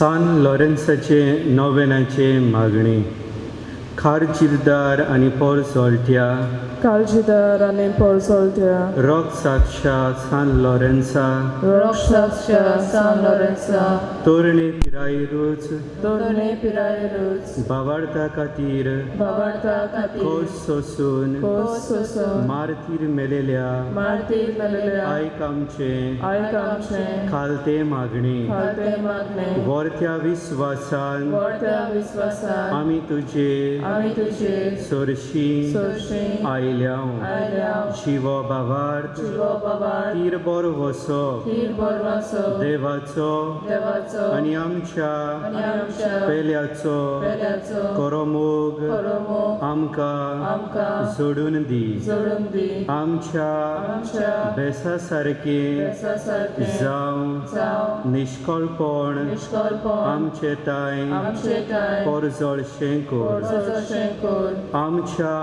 San लॉरेन्साचे नोवेनाचे मागणी. खार चिरदार आनी पोर सोल्ट्या Calcidar आणि Porsoltia, रॉक साक्षा सान लॉरेन्सा Roxacia, San Lorenzo, तोरणे पिरायरूच Torne Piraeus, बावार्ता खातीर Bavarta Kati, खोस सोसून Kososo, मारतीर मेलेल्या Martir Melia, आयक आमचे Aikamche, खालते मागणी. Kalte Magne, वर्त्या विस्वासान Vorta Visvasa, आमी तुजे Amituche, सोरशी Soshi, आयल्याव Aileau, शिवो बावार्थ Chivo Bavar, तीर बर वसो Tir Borvaso, देवाचो Devazo, आनी आमच्या Aniamcha, पेल्याचो Peliazo, करमोग Koromo, आमकां Amka, जोडून दी. Zorundi, आमच्या Amcha, बेसा सारके Besasarke, जावं Zao, निष्कळपण Nishkolpon, आमचे ताय Amchetai, परजळशें कोर. Porzoshenkor, आमच्या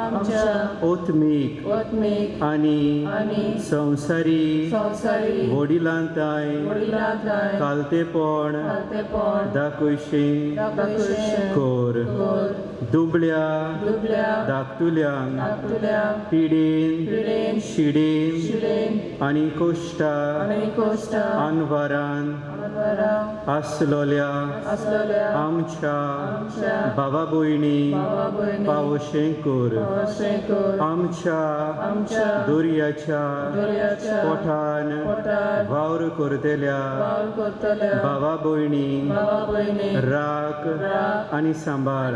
Amcha, ओत्मीक Otmik, आनी Ani, संवसारी Sansari, वडिलांताय Morilatai, कालतेपण Kaltepon, दाखोवचें Dakushen, core. Kor, दुबळ्या Dublia, धाकटुल्यांक Aktulia, पिडीन Pidin, शिडीन Shilin, आनी कोश्टा Anikosta, आनवारान Anvara, आसलोल्या Aslolia, आमच्या Amcha, भावा भयणी Baba Boini, पावोशें कोर. Poroshenkor, आमच्या Amcha, दोरयाच्या Doriacha, पोठान Potar, वावर करतेल्या Paul Kotolia, भावा भयणी Baba Boini, राख Rak, आनी सांबाळ.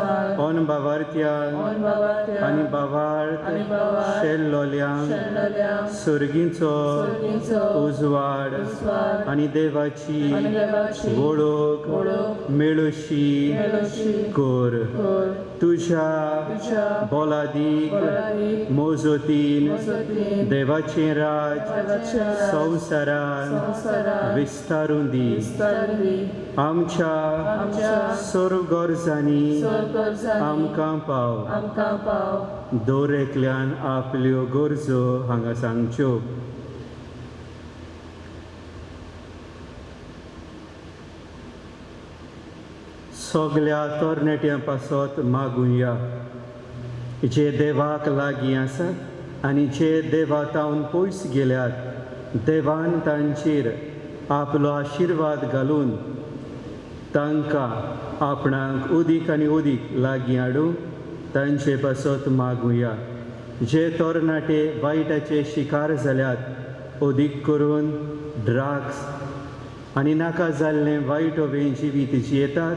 Samal, ओन बावार्थ्यांक On Babatia, आनी बावार्थ Ani Bavar, शेल्लोल्यांक Shenlolia, सुर्गींचो Sorginso, उजवाड Uswad, आनी देवाची Ani Devachi, वळख Volo, मेळशी Meloshi, कोर. Kor, तुझ्या Tusha, बोलादीक Boladi, मोजोतीन Mosotin, देवाचें राज Devachara, संवसारान Sansara, विस्तारून दी. Vistarvi, आमच्या Amcha, सर्व गरजांनी Sorgorzani, आमकां पाव. Amka Pau, दरेकल्यान आपल्यो गरजो हांगा सांगच्यो. सगल्या तरणाट्यां पासत मागुया जे देवाक लागीं आसात आनी जे देवातावन पयस गेल्यात. देवान तांचेर आपलो आशिर्वाद घालून तांकां आपणाक उदीक आनी उदीक लागीं हाडूं तांचे पासत मागुया. जे तरणाटे वायटाचे शिकार जाल्यात उदीक करून ड्रग्स आनी नाका जाल्लें वायट हवें जिवीत जियेतात.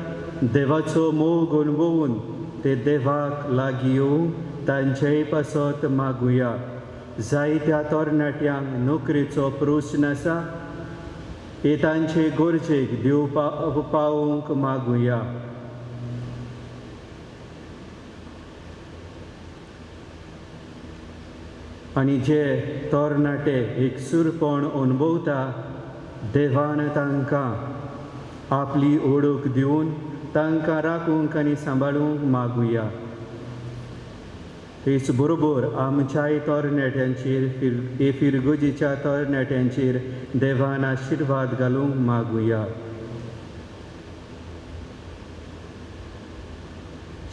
देवाचो मोग अणभवून ते देवाक लागीं येवं तांचेय पासत मागुया. जायत्या तरणाट्यांक नोकरेचो प्रस्न आसा हे तांचे गरजेक देव पावोवंक मागुया. आनी जे तरणाटे एकसूरपण अणभवता देवान तांकां आपली ओळख दिवन तांकां राखूंक आनी सांबाळूंक मागुया. हेच बरोबर आमच्याय तरणाट्यांचेर फिरगोजीच्या तरणाट्यांचेर देवान आशिर्वाद घालूंक मागुया.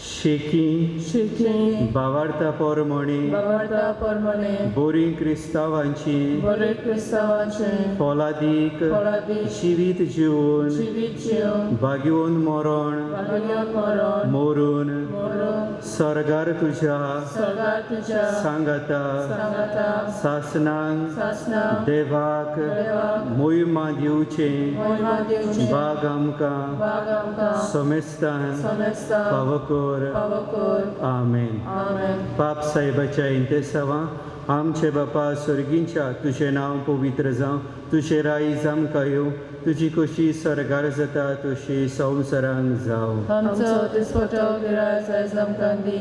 शेकी Shiki, भावार्था पोरमोणी Bavarta Pormone, बोरी क्रिस्तांवांची Bore Kristavache, फलादीक Poladi, जिवीत जिवन Chiviccio, भाग्यवन मरण Bagyon Moron, मोरून Moro, सरगार तुझ्या Sargatuja, सांगाता Sangata, सासनांक Sasna, देवाक Deva, मोहिमा दिवचें Moima Divche, भाग आमकां Bagamka, समेस्तान Samesta, फावकोर. Pavakor, आमेन. Amen. पाप साहेबाच्या इंतेसावां आमचे बापा स्वर्गींच्या तुझें नांव पवित्र जावं. तुझें रायज आमकां येवं. तुजी कशी सरगार जाता तशी संवसारांत जावं. आमचो दिसपटो गिराय जाय आमकां दी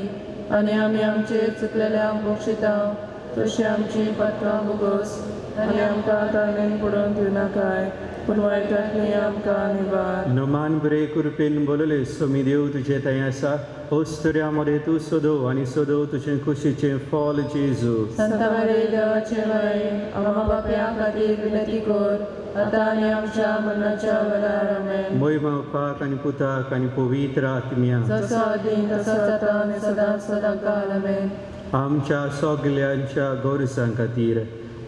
आनी आमी आमचे चुकलेल्यांक बक्षिता तशी आमची पातळां भोगोस आनी आमकां तारणेन पडोवन दिवनाकाय पूण वायटांतली आमकां निवार. नोमान बरे कृपेन बोलले सोमी देव तुझे थंय आसा ओस्तऱ्या मरे तूं सोदो आनी सोदो तुजें खुशीचें फॉल जेजू. संता मारी देवाचे माये आमकां पापयां खातीर विनंती कर आतां आनी आमच्या मरणाच्या वेळार आमेन. मोहिमा पाक आनी पुताक आनी पवित्र आत्म्या जसो आदीं तसो जाता आनी सदांच सदांकाल आमेन. आमच्या सगल्यांच्या गरजां खातीर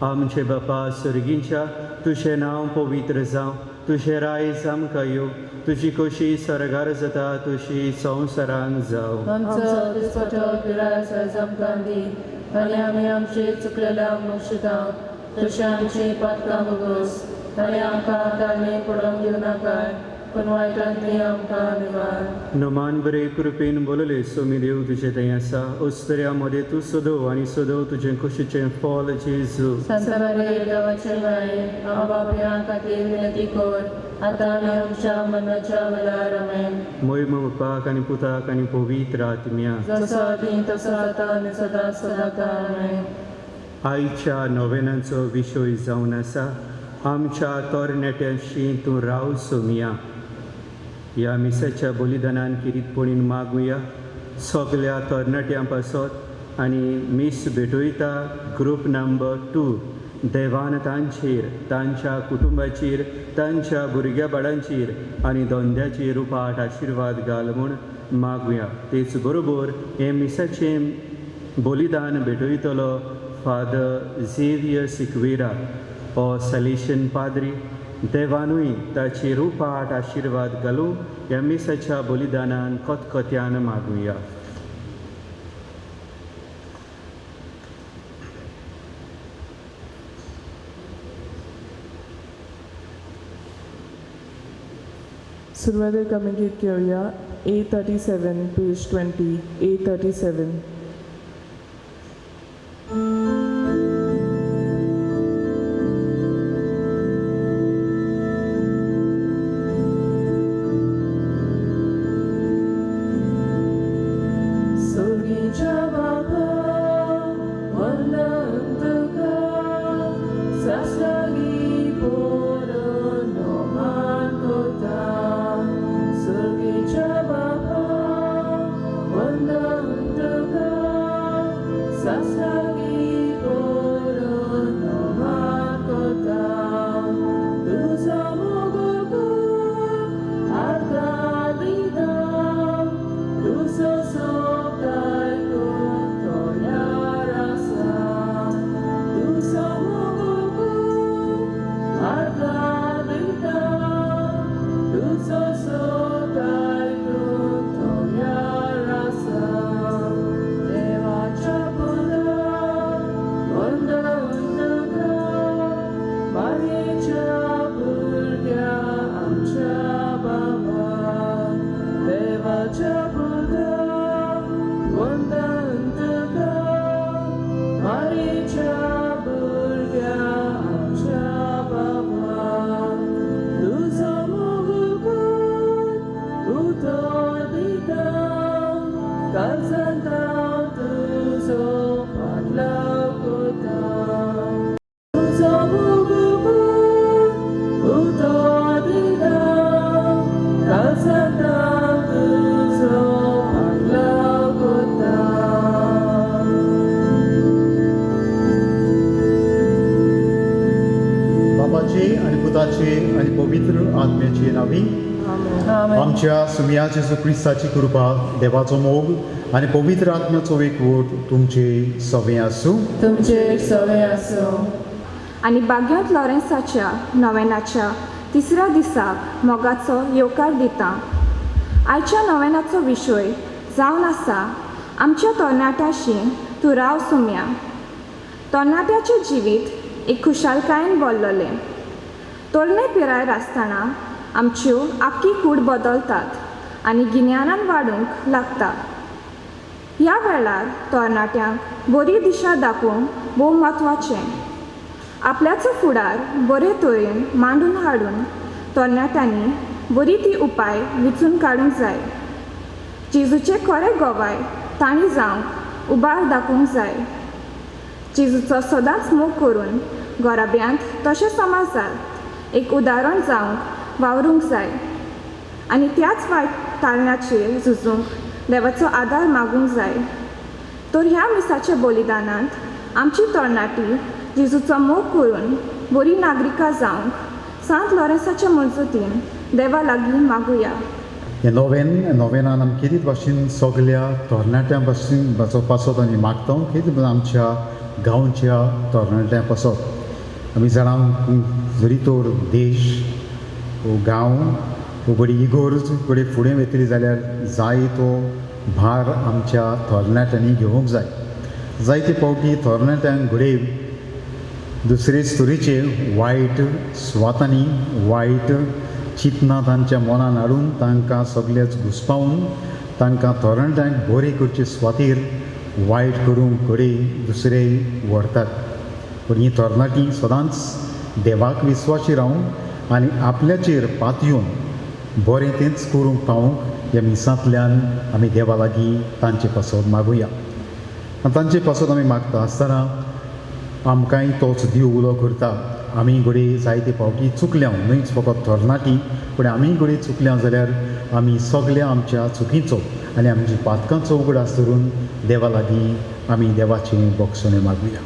आमचे बापा सर्गींच्या तुझें नांव पवित्र जावं तुझें रायज आमकां येवं तुजी कशी सरगार जाता तशी संवसारांत जावं. आमचो दिसपटो पिराय आयज आमकां दी आनी आमी आमची चुकलेल्यांक बक्षिता तशी आमची पातकां भोगोस आनी आमकां तारणेन पडोवन दिवनाकाय पूण वायटांतली आमकां निवार. नोमान बरे कृपेन बोलले सोमी देव तुझे थंय आसा ओस्तऱ्या मरे तूं सोदो आनी सोदो तुजें खुशीचें फॉल जेजू. संता मारी देवाचे माये आमकां पापयां खातीर विनंती कर आतां आनी आमच्या मरणाच्या वेळार आमेन. मोहिमा पाक आनी पुताक आनी पवित्र आत्म्या जसो आदीं तसो जाता आनी सदांच सदांकाल आमेन. आयच्या नोवेनांचो विशय जावन आसा आमच्या तरणाट्यांशी तूं राव सोमिया. ह्या मिसाच्या बलिदानान किरीतपणीन मागुया सगल्या तरणाट्यां पासत आनी मीस भेटयता ग्रूप नंबर 2 देवान तांचेर तांच्या कुटुंबाचेर तांच्या भुरग्या बाळांचेर आनी धंद्याचेर उपाट आशिर्वाद घाल म्हूण मागुया. तेच बरोबर हे मिसाचें बलिदान भेटयतलो फादर झेवियर सिक्वेरा हो सॅलेशियन पाद्री देवानूय ताचेर उपाट आशिर्वाद घालूं ह्या मिसाच्या बलिदानान खतखत्यान मागुया. सुरवातेक आमी गीत घेवया A37 पेज 20 A37. आणि पवित्र आत्म्याची नावी आमच्या सुमिया जेजू क्रिस्ताची कृपा देवाचो मोग आणि पवित्र आत्म्याचो एकवट तुमचे सवे आसूं. तुमचे सवे आसूं. आणि बाग्यांत लॉरेन्साच्या नोवेनाच्या तिसऱ्या दिसाक मोगाचो येवकार दिता. आयच्या नोवेनाचो विशय जावन आसा आमच्या तरणाट्याशी तूं राव सुम्या. तरणाट्याचें जिवीत एक खुशालकायेन भरलेलें. तरणे पिरायेर आसतना आमच्यो आख्खी कूड बदलतात आनी गिन्यानान वाडूंक लागतात. ह्या वेळार तरणाट्यांक बरी दिशा दाखोवंक भोव म्हत्वाचें. आपल्याचो फुडार बरे तरेन मांडून हाडून तरणाट्यांनी बरी ती उपाय विचून काडूंक जाय. जेजूचे खरें गोवाय तांणी जावंक उबार दाखोवंक जाय. जेजूचो सदांच मोग करून घोराब्यांत तशें समाजांत एक उदाहरण जावंक वावरूंक जाय आनी त्याच वायट तारणाचेर झुजूंक देवाचो आदार मागूंक जाय. तर ह्या मिसाच्या बलिदानांत आमची तरणाटी जेजूचो मोग करून बरी नागरिकां जावंक सांत लॉरेन्साच्या मजतीन देवा लागीं मागुया. हे नोवेनान आमी कितें भाशेन सगल्या तरणाट्यां भाशेन पासत आमी मागता कितें आमच्या गांवच्या तरणाट्यां पासत आमी जाणां जरी तर देश वो गांव वो बडी इगोर्ज बडी फुडें वतली जाल्यार जाय तो भार आमच्या तरणाट्यांनी घेवंक जाय. जायते फावटी तरणाट्यांक घडये दुसरेच तरेचे वायट स्वातांनी वायट चिंतना तांच्या मनान हाडून तांकां सगळेच घुस्पावून तांकां तरणाट्यांक बरे करचे सुवातेर वायट करूंक घडये दुसरे व्हरतात. पूण ही तरणाटी सदांच देवाक विस्वासी रावून आनी आपल्याचेर पातयेवन बरें तेंच करूंक पावूंक ह्या मिसांतल्यान आमी देवा लागीं तांचे पासत मागुया. आनी तांचे पासत आमी मागता आसतना आमकांय तोच देव उलो करता. आमी घडये जायते फावटी चुकल्या न्हयच फकत तरणाटी पूण आमी घडये चुकल्या जाल्यार आमी सगल्या आमच्या चुकीचो आनी आमची पातकांचो उगडास धरून देवा लागीं आमी देवाचें बक्षणे मागुया.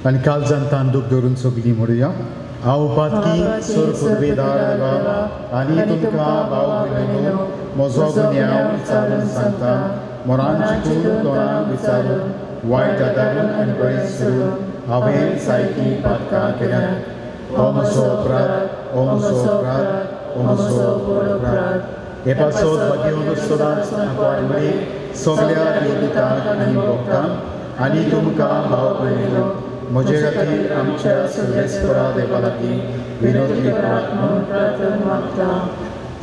आनी काळजांत दूख धरून सगळीं म्हणुया. हांव पातकी सोर पुर्वेदार देवा आनी तुमकां भाव भयणीनो म्हजो गुन्यांव विचारून सांगता. मोरान चिंतून तोंडान विचारून वायट आदारून आनी बरें सोडून हांवें सारकी पातकां केल्यात. हो म्हजो अपराध हो म्हजो अपराध हो म्हजो अपराध. हे पासत भाग्यवन सदांच आंकवाडमरी सगल्या देवतांक आनी भक्तांक आनी तुमकां भाव भयणीनो म्हजे खातीर आमच्या सर्वेस्परा देवा लागीं विनोदी प्रार्थना मागता.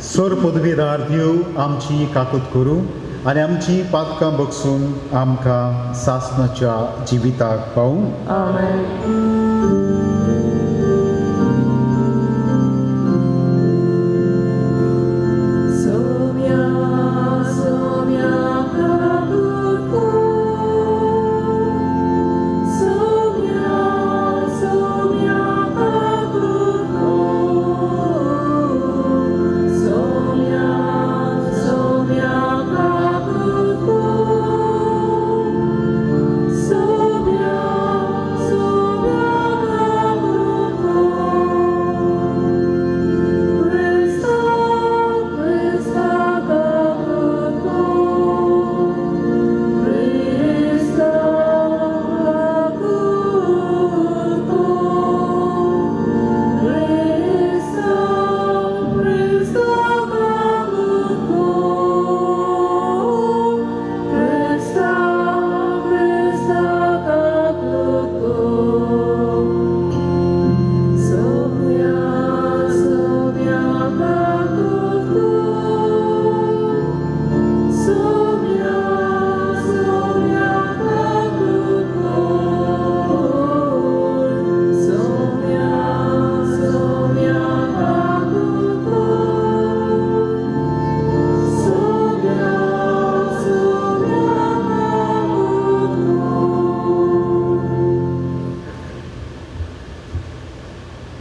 सोर पदवीदार देव आमची काकूत करूं आनी आमची पातकां बगसून आमकां सासणाच्या जिविताक पावूं. आमेन.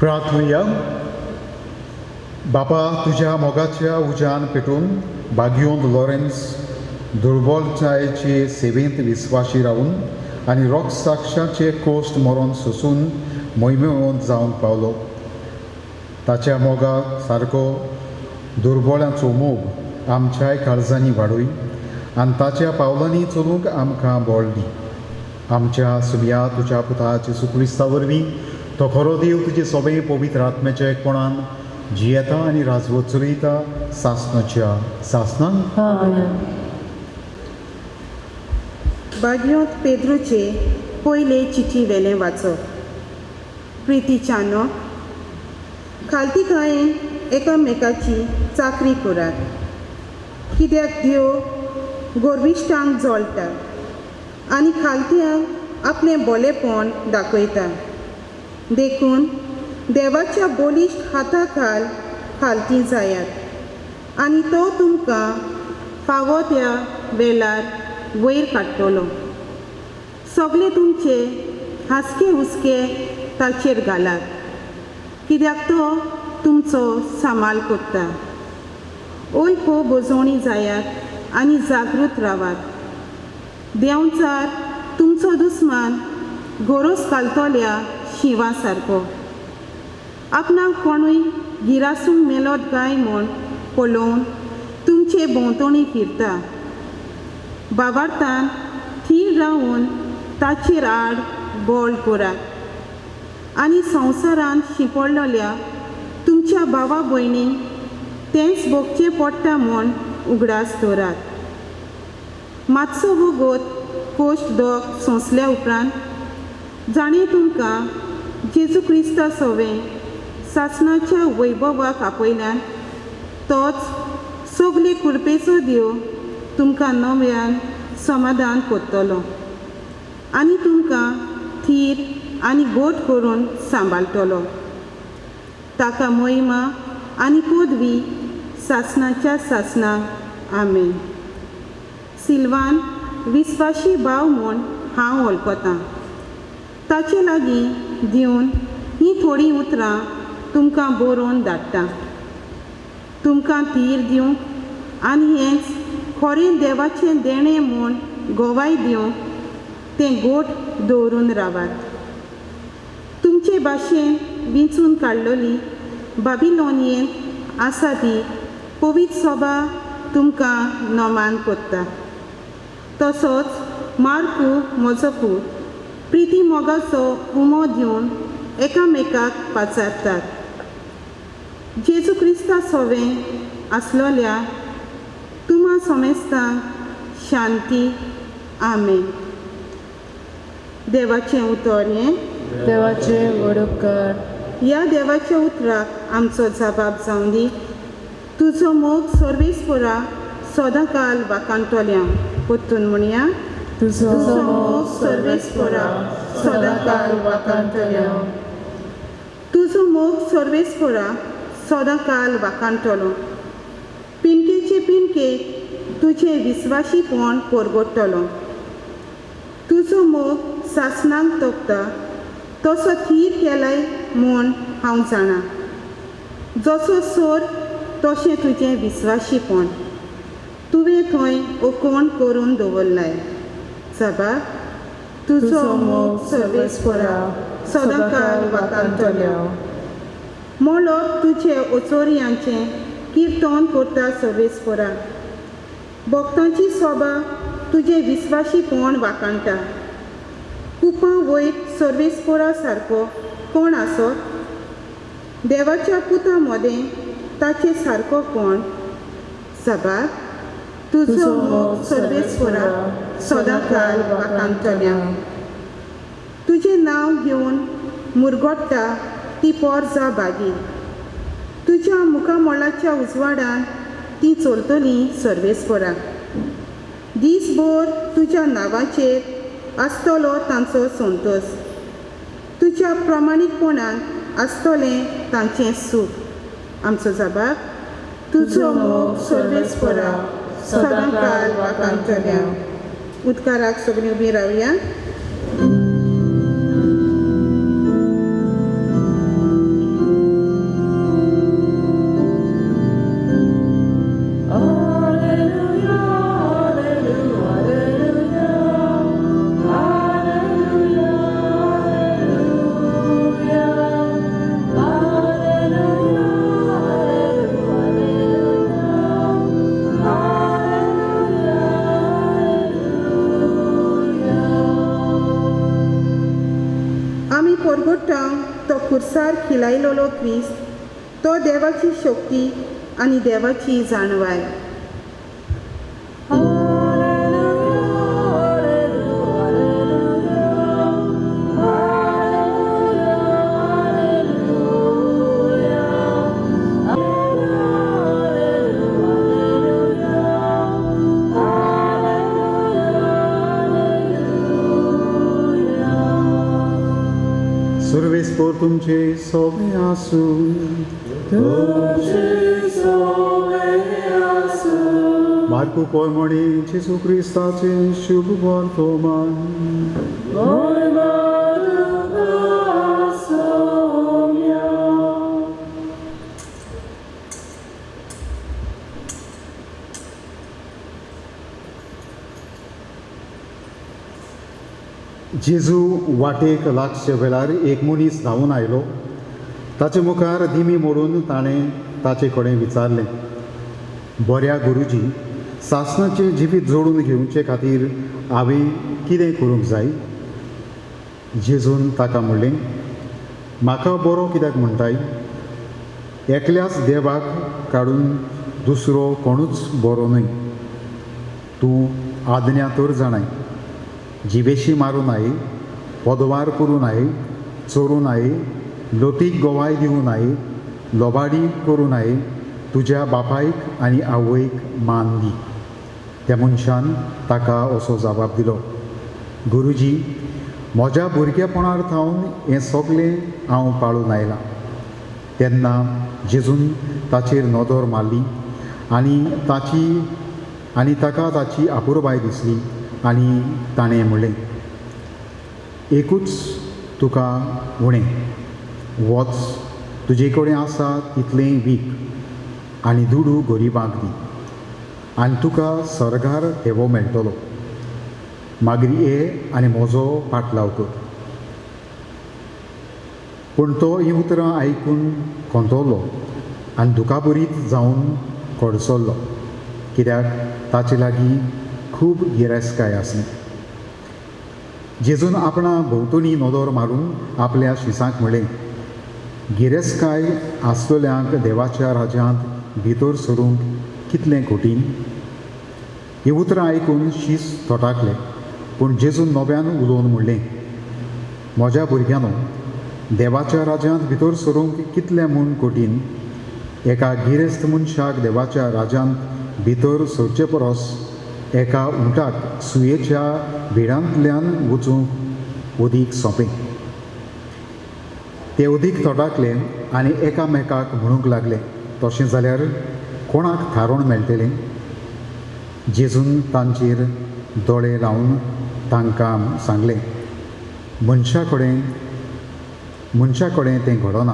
प्रार्थूया. बापा तुज्या मोगाच्या उज्यान पेटून भाग्योंत लॉरेन्स दुर्बलतायेचे सेवेंत विस्वासी रावून आनी रोग साक्षाचे कोस्ट मरोन सोसून मोहिमेवंत जावंक पावलो. ताच्या मोगा सारको दुर्बळांचो मोग आमच्याय काळजांनी वाडूय आनी ताच्या पावलांनी चलूंक आमकां बळ दी. आमच्या सुमया तुज्या पुता जेजू क्रिस्ता वरवीं तो खरो देव तुजे सगळे पवित्र आत्म्याच्या एकपणान जियेता आनी राजवट चलयता सासणाच्या सासणान. भाग्योंत पेद्रूचे पयले चिठी वेलें वाचप. प्रितीच्यानो खालतीकायेन एकामेकाची चाकरी करात, कित्याक देव गोरविश्टांक जोडटा आनी खालत्यांक आपलें बोलेपण दाखयता. देखून देवाच्या बोलिश्ट हाता खालती जायात आनी तो तुमकां फावो त्या वेळार वयर काडटलो. सगळे तुमचे हांसके हुस्के ताचेर घालात, कित्याक तो तुमचो सांबाळ करता. ओल्पो बोजोवणी जायात आनी जागृत रावात. देंवचार तुमचो दुस्मान गोरोस घालतल्या शिवां सारको. आपणाक कोणूय गिरासूंक मेलोत काय म्हूण पळोवन तुमचे भोंवतणी फिरता. बाबार्थान थीर रावन ताचेर आड बोल करात आनी संवसारान शिंपडलेल्या तुमच्या भावा भयणींक तेंच भोगचें पडटा म्हूण उगडास दवरात. मातसो वगत कोश्ट दोग सोंसल्या उपरांत जाणें तुमकां जेजू क्रिस्ता सोवें सासणाच्या वैभवाक आपयल्यान तोच सगले कृपेचो देव तुमकां नव्यान समाधान करतलो आनी तुमकां थीर आनी गोट करून सांबाळटलो. ताका महिमा आनी पदवी सासणाच्या सासणाक आमेन. सिल्वान विस्वाशी भाव म्हूण हांव वळखतां. ताचे लागीं दिवन हीं थोडीं उतरां तुमकां बरोवन धाडटा. तुमकां थीर दिवंक आनी हेंच खरें देवाचें देणें म्हूण गोवाय दिवंक तें गोठ दवरून रावात. तुमचे भाशेन विंचून काडलेली बाबिलोनियेंत आसा ती पवित्र सभा तुमकां नमान करता. तसोच मार्कू म्हजो पूत प्रिती मोगाचो उमो दिवन एकामेकाक पाचारतात. जेजू क्रिस्ता सोवें आसलोल्या तुमा समेस्तांक शांती. आमेन. देवाचें उतर हें देवाचे वडोपकार. ह्या देवाच्या उतराक आमचो जबाब जावं दी. तुजो मोग सर्वेस्परा सदांकाल वाकांतल्या पोत्तून म्हणया. तुजो मोग सर्वेस्परा सदांकाल वाकांतल्या. तुजो मोग सर्वेस्परा सदांकाल वाकांतलो. पिणकेचे पिणकेक तुजें विस्वाशीपण परगडटलो. तुजो मोग सासणांक तोपता तसो थीर केलाय म्हूण हांव जाणा. जसो सोर तशें तुजें विस्वाशीपण तुवें थंय ओकोण करून दवरलाय. जबाब तुजो मोग सर्वेस्परा सदांकाल वाकांतल्या. मोलोक तुजे ओचोरयांचें किर्तन करता सर्वेस्परा. भक्तांची सभा तुजें विस्वाशीपण वाकाणटा. कुपां वयर सर्वेस्परा सारको कोण आसत? देवाच्या पुतां मदें ताचे सारको कोण? जबाब तुजो मोग सर्वेस्परा सदांकाल वाकांतल्या. तुजें नांव घेवन मुरगोडटा ती पोरजां बागी. तुज्या मुखामोळाच्या उजवाडान ती चलतलीं सर्वेस्परा. दीसभर तुज्या नांवाचेर आसतलो तांचो संतोश. तुज्या प्रामाणीकपणान आसतलें तांचें सूख. आमचो जबाब तुजो मोग सर्वेस्परा सदांकाल वाकांतल्या. उदकाराक सगळीं उबीं रावया. तो खुर्सार खिलायलोलो क्रिस्त, तो देवाची शक्ती आनी देवाची जाणवाय. तुमचे सगळे आसूं मार्कू कोयमणी जेजू क्रिस्ताचे शुभ वर्तमान जेजू वाटेक लागचे वेळार एक मनीस धांवन आयलो. ताचे मुखार दिमी मोडून ताणें ताचे कडेन विचारलें, बऱ्या गुरुजी, सासणाचें जिवीत जोडून घेवचे खातीर हांवें कितें करूंक जाय? जेजून ताका म्हणलें, म्हाका बरो कित्याक म्हणटाय? एकल्याच देवाक काडून दुसरो कोणूच बरो न्हय. तूं आज्ञा तर जाणाय, जिवेशी मारूं न्हय, पदवार करूं न्हय, चोरूं न्हय, लोटीक गोवाय दिवं न्हय, लोबाडी करूं न्हय, तुज्या बापायक आनी आवयक मान दी. त्या मनशान ताका असो जाप दिलो, गुरुजी, म्हज्या भुरगेपणार थावन हें सगळें हांव पाळून आयलां. तेन्ना जेजून ताचेर नदर मारली आनी ताका ताची आपुरबाय दिसली आनी ताणें म्हणलें, एकूच तुका उणें, वच, तुजे कडेन आसा तितलें वीक आनी दुडू गरिबांक दी, आनी तुका सर्गार देवो मेळटलो. मागीर ये आनी म्हजो पाटलाव कर. पूण तो हीं उतरां आयकून खोंतवलो आनी दुखाबरीत जावन कडसरलो, कित्याक ताचे लागीं खूब गिरायस्काय आसली. जेजून आपणा भोंवतणी नदर मारून आपल्या शिसांक म्हणलें, गिरेस्काय आसलेल्यांक देवाच्या राज्यांत भितर सरूंक कितलें कठीण. हीं उतरां आयकून शीस तोटाकलें. पूण जेजून नव्यान उलोवन म्हणलें, म्हज्या भुरग्यांनो, देवाच्या राज्यांत भितर सरूंक कितलें म्हूण कठीण. एका गिरेस्त मनशाक देवाच्या राज्यांत भितर सरचे परस एका उंटाक सुयेच्या भिडांतल्यान वचूंक अदीक सोंपें. ते अदीक तोटाकले आनी एकामेकाक म्हणूंक लागले, तशें जाल्यार कोणाक थारोवन मेळटलें? जेजून तांचेर दोळे लावन तांकां सांगलें, मनशा कडेन तें घडना,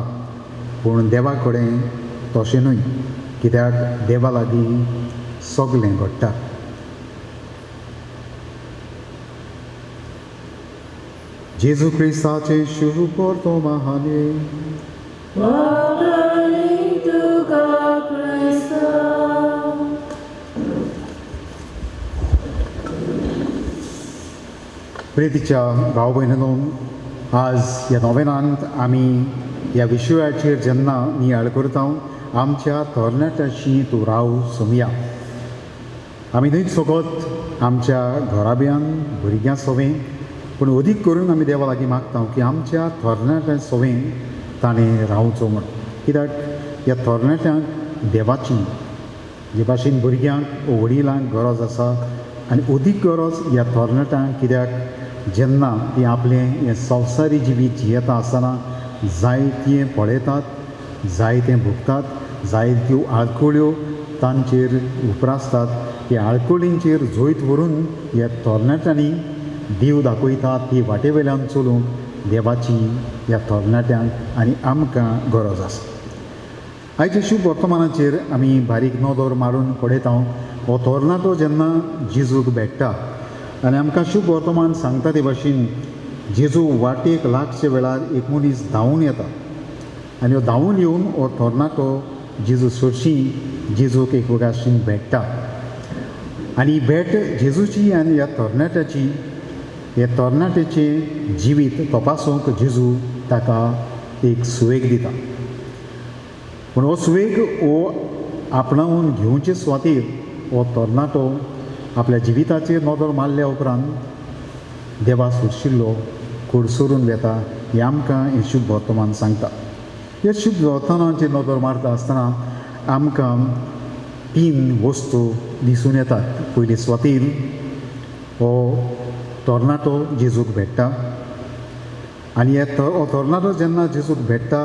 पूण देवा कडेन तशें न्हय, कित्याक देवा लागीं सगळें घडटा. जेजू क्रिस्ताचे शुभ वर्तमान. प्रितीच्या भाव भयणींनो, आज ह्या नोवेनांत आमी ह्या विशयाचेर जेन्ना नियाळ करता, आमच्या तरणाट्याची तूं राव सोमया. आमी न्हय फकत आमच्या घराब्यान भुरग्यां सवें, पूण अदीक करून आमी देवा लागीं मागता की आमच्या तरणाट्या सवें ताणें रावचो म्हण. कित्याक ह्या तरणाट्यांक देवाची जे भाशेन भुरग्यांक वडिलांक गरज आसा, आनी अदीक गरज ह्या तरणाट्यांक, कित्याक जेन्ना तीं आपलें हें संवसारी जिवीत जियेता आसतना जायतीं पळयतात, जायतें भोगतात, जायत्यो आळकुळ्यो तांचेर उप्रासतात. ह्या आळकुळींचेर जोयत व्हरून ह्या तरणाट्यांनी देव दाखयता ती वाटे वेल्यान चलूंक देवाची ह्या तरणाट्यांक आनी आमकां गरज आसा. आयच्या शुभ वर्तमानाचेर आमी बारीक नदर मारून पळयता. हो तरणाटो जेन्ना जेजूक भेट्टा आनी आमकां शुभ वर्तमान सांगता ते भाशेन जेजू वाटेक लागचे वेळार एक मनीस धांवून येता आनी हो धांवून येवन हो तरणाटो जेजू सोडशीं जेजूक एक वगाशीन भेट्टा. आनी भेट जेजूची आनी ह्या तरणाट्याचें जिवीत तपासूंक जेजू ताका एक सुवेग दिता. पूण हो सुवेग हो आपणावून घेवचे सुवातेर हो तरणाटो आपल्या जिविताचेर नदर मारल्या उपरांत देवा सोडशिल्लो कडसरून वेता. हें आमकां हें शुभ वर्तमान सांगता. ह्या शुभ वर्तमानाचेर नदर मारता आसतना आमकां 3 वस्तू दिसून येतात. पयली सुवातेर हो तरणाटो जेजूक भेट्टा आनी हे तरणाटो जेन्ना जेजूक भेटता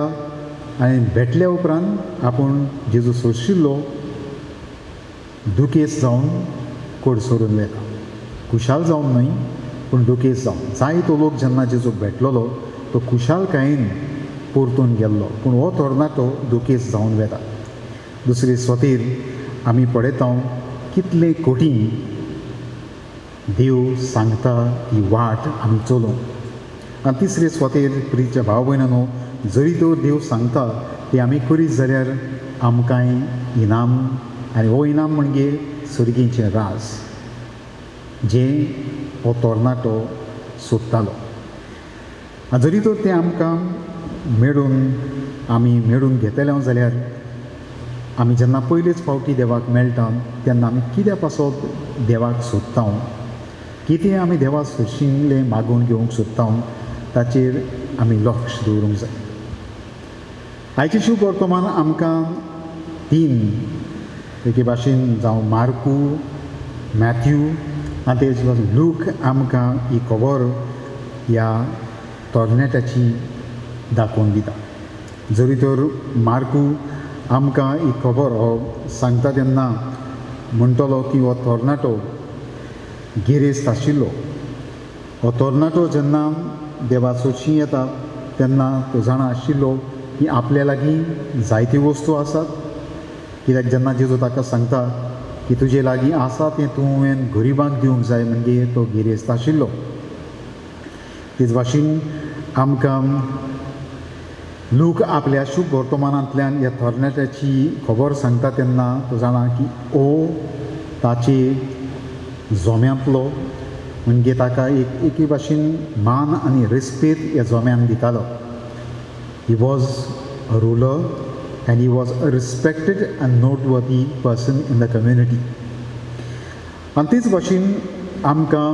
आनी भेटल्या उपरांत आपूण जेजू सोडशिल्लो दुखेस्त जावन कोड सोडून वता. खुशाल जावन न्हय पूण दुखेस्त जावन. जायतो लोक जेन्ना जेजूक भेटलेलो तो खुशालकायेन परतून गेल्लो, पूण हो तरणाटो दुखेस्त जावन वता. दुसरे स्वतेर आमी पळयता कितले कठीण देव सांगता ती वाट आमी चलोवंक. आनी तिसरे स्वतेर प्रियच्या भाव भयणांनो, जरी तो देव सांगता ती आमी करीत जाल्यार आमकांय इनाम, आनी हो इनाम म्हणजे सर्गीचें राज जें हो तरणाटो सोदतालो. आनी जरी तर तें आमकां आमी मेळून घेतले जाल्यार आमी जेन्ना पयलेच फावटी देवाक मेळटा तेन्ना आमी कित्या पासत देवाक सोदता, कितें आमी देवाक सोदशिल्लें मागून घेवंक सोदता ताचेर आमी लक्ष दवरूंक जाय. आयचें शुभ वर्तमान आमकां 3 एके भाशेन जावं मार्कू, मॅथ्यू आनी तेजे भाशेन लूक आमकां ही खबर ह्या तरणाट्याची दाखोवन दिता. जरी तर मार्कू आमकां ही खबर हो सांगता तेन्ना म्हणटलो की हो तरणाटो गिरेस्त आशिल्लो. हो तरणाटो जेन्ना देवा सोदशीं येता तेन्ना तो जाणा आशिल्लो की आपल्या लागीं जायत्यो वस्तू आसात. कित्याक जेन्ना जेजू ताका सांगता की तुजे लागीं आसा तें तुवें गरिबांक दिवंक जाय म्हणजे तो गिरेस्त आशिल्लो. तेच भाशेन आमकां लूक आपल्या शुभ वर्तमानांतल्यान ह्या तरणाट्याची खबर सांगता तेन्ना तो जाणा की ओ ताचे जोम्यांतलो म्हणजे ताका एके भाशेन मान आनी रेस्पेद ह्या जोम्यान दितालो. He was a ruler and he was a respected and noteworthy person in the community. आनी तेच भाशेन आमकां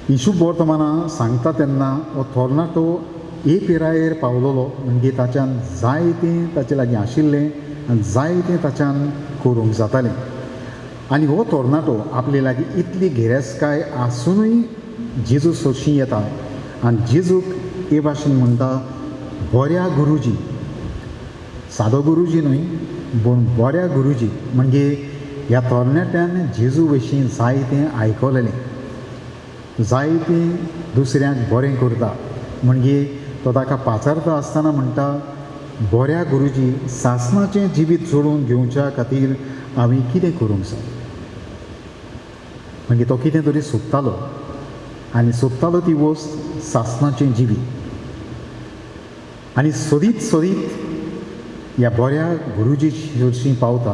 ही शुभ वर्तमानां सांगता तेन्ना हो तरणाटो एक पिरायेर पावलोलो म्हणजे ताच्यान जायतें ताचे लागीं आशिल्लें आनी जायतें ताच्यान करूंक जातालें. आनी हो तरणाटो आपले लागीं इतली गिरेस्तकाय आसुनूय जेजू सोदशीं येता आनी जेजूक हे भाशेन म्हणटा बऱ्या गुरुजी, सादो गुरुजी न्हय पूण बऱ्या गुरुजी. म्हणजे ह्या तरणाट्यान जेजू विशीं जायतें आयकलेलें, जायतें दुसऱ्यांक बरें करता. म्हणजे तो ताका पाचारता आसतना म्हणटा बऱ्या गुरुजी सासणाचें जिवीत जोडून घेवच्या खातीर आमी कितें करूंक जाय. म्हणजे तो कितें तरी सोदतालो आनी सोदतालो ती वस्त सासणाचें जिवीत. आनी सोदीत सोदीत ह्या बऱ्या गुरुजी हरशीं पावता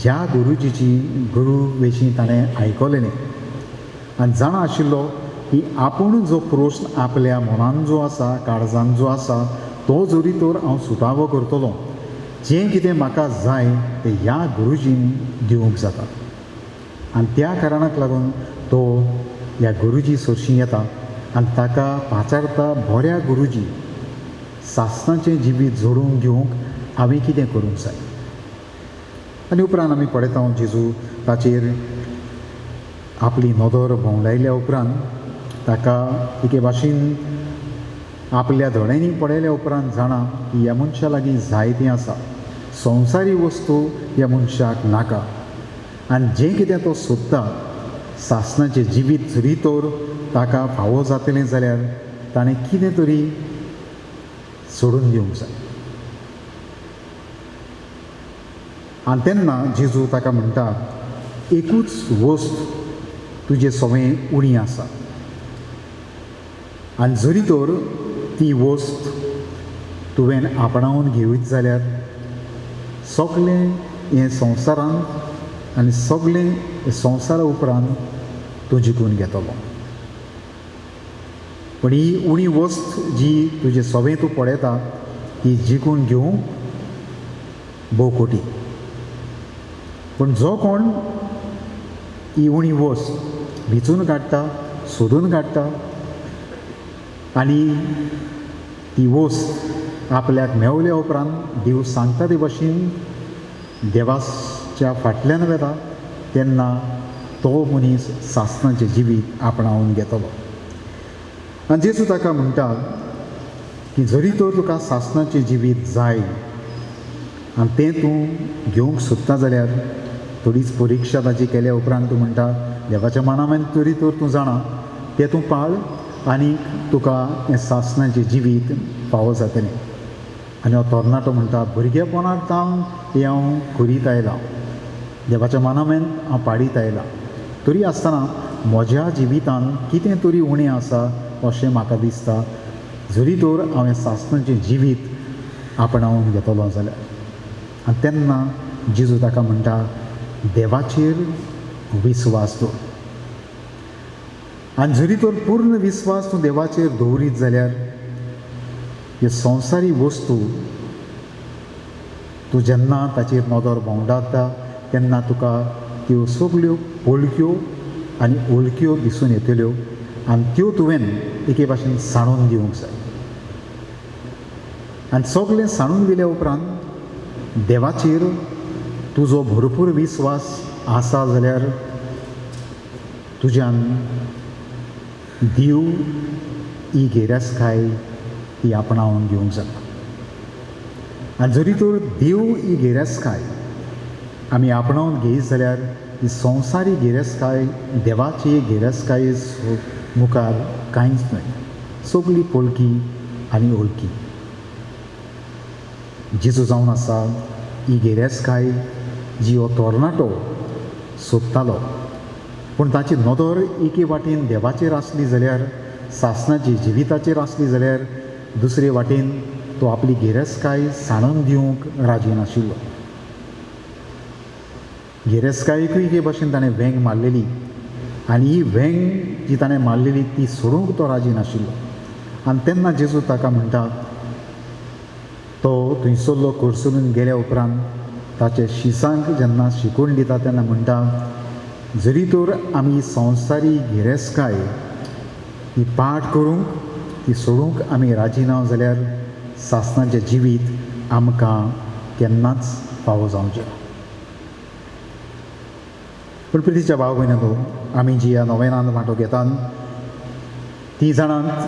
ज्या गुरुजीची गुरू विशीं ताणें आयकलेलें आनी जाणा आशिल्लो की आपूण जो प्रश्न आपल्या मनान जो आसा, काळजान जो आसा तो जरी तर हांव सुटावो करतलो, जें कितें म्हाका जाय तें ह्या गुरुजीन दिवंक जाता. आनी त्या कारणाक लागून तो ह्या गुरुजी सरशीं येता आनी ताका पाचारता बऱ्या गुरुजी सासणाचें जिवीत जोडून घेवंक हांवें कितें करूंक जाय. आनी उपरांत आमी पळयता जेजू ताचेर आपली नदर भोंवडायल्या उपरांत ताका एके भाशेन आपल्या दोळ्यांनी पळयल्या उपरांत जाणा की ह्या मनशा लागीं जायतें आसा, संवसारी वस्तू ह्या मनशाक नाका आनी जें कितें तो सोदता सासणाचें जिवीत जरी तर ताका फावो जातलें जाल्यार ताणें कितें तरी सोडून दिवंक जाय. आनी तेन्ना जेजू ताका म्हणटा एकूच वस्त तुजें सगळें उणी आसा आनी जरी तर ती वस्त तुवें आपणावन घेवीत जाल्यार सगळें हें संवसारांत आनी सगळें हे संवसारा उपरांत तूं जिखून घेतलो. पूण ही उणी वस्त जी तुजें सगळें तूं पळयता ती जिखून घेवंक भोव कोटी. पूण जो कोण ही उणी वस्त विचून काडटा, सोदून काडटा आनी ती वस्त आपल्याक मेवल्या उपरांत देव सांगता ते भाशेन देवाच्या फाटल्यान वता तेन्ना तो मनीस सासणाचें जिवीत आपणावन घेतलो. आनी जेजू ताका म्हणटा की जरी तर तुका सासणाचें जिवीत जाय आनी तें तूं घेवंक सोदता जाल्यार थोडीच परीक्षा ताची केल्या उपरांत तूं म्हणटा देवाच्या मनान तरी तर तूं जाणा तें तूं पाळ आनी तुका हें सासणाचें जिवीत फावो जातलें. आनी हो तरणाटो म्हणटा भुरगेपणांत हे हांव करीत आयलां, देवाच्या मनान हांव पाळीत आयलां, तरी आसतना म्हज्या जिवितान कितें तरी उणें आसा अशें म्हाका दिसता. जरी तर हांव हें सासणाचें जिवीत आपणावन घेतलो जाल्यार. आनी तेन्ना जेजू ताका म्हणटा देवाचेर विस्वास दवर. आनी जरी तर पूर्ण विस्वास तूं देवाचेर दवरीत जाल्यार ह्यो संवसारी वस्तू तूं जेन्ना ताचेर नदर भोंवडाता तेन्ना तुका त्यो सगल्यो पळक्यो आनी ओळख्यो दिसून येतल्यो आनी त्यो तुवें एके भाशेन सांडून दिवंक जाय. आनी सगळें सांडून दिल्या उपरांत देवाचेर तुजो भरपूर विस्वास आसा जाल्यार तुज्यान देव ही गिरेस्तकाय ही आपणावन घेवंक जाता. आनी जरी तर देव ही गिरेस्तकाय आमी आपणावन घेयत जाल्यार ही संवसारी गिरेस्तकाय देवाची गिरेस्तकाये मुखार कांयच न्हय, सगळी पळकी आनी ओळखी. जेजू जावन आसा ही गिरेस्तकाय जी हो तरणाटो सोदतालो पूण ताची नदर एके वाटेन देवाचेर आसली जाल्यार सासणाची जिविताचेर आसली जाल्यार दुसरे वाटेन तो आपली गिरेस्तकाय सांडून दिवंक राजी नाशिल्लो. गिरेस्तकायेकूय एके भाशेन ताणें वेंग मारलेली आनी ही वेंग जी ताणें मारलेली ती सोडूंक तो राजी नाशिल्लो. आनी तेन्ना जेजू ताका म्हणटा तो थंयसरलो कडसरून गेल्या उपरांत ताच्या शिसांक जेन्ना शिकवण दिता तेन्ना म्हणटा जरी तर आमी संवसारी गिरेस्तकाय ही पाठ करूंक ती सोडूंक आमी राजी ना जाल्यार सासणाचें जिवीत आमकां केन्नाच फावो जावचें ना. पूण प्रितीच्या भाव भयणांनो, आमी जी ह्या नोवेनांत वांटो घेतात ती जाणात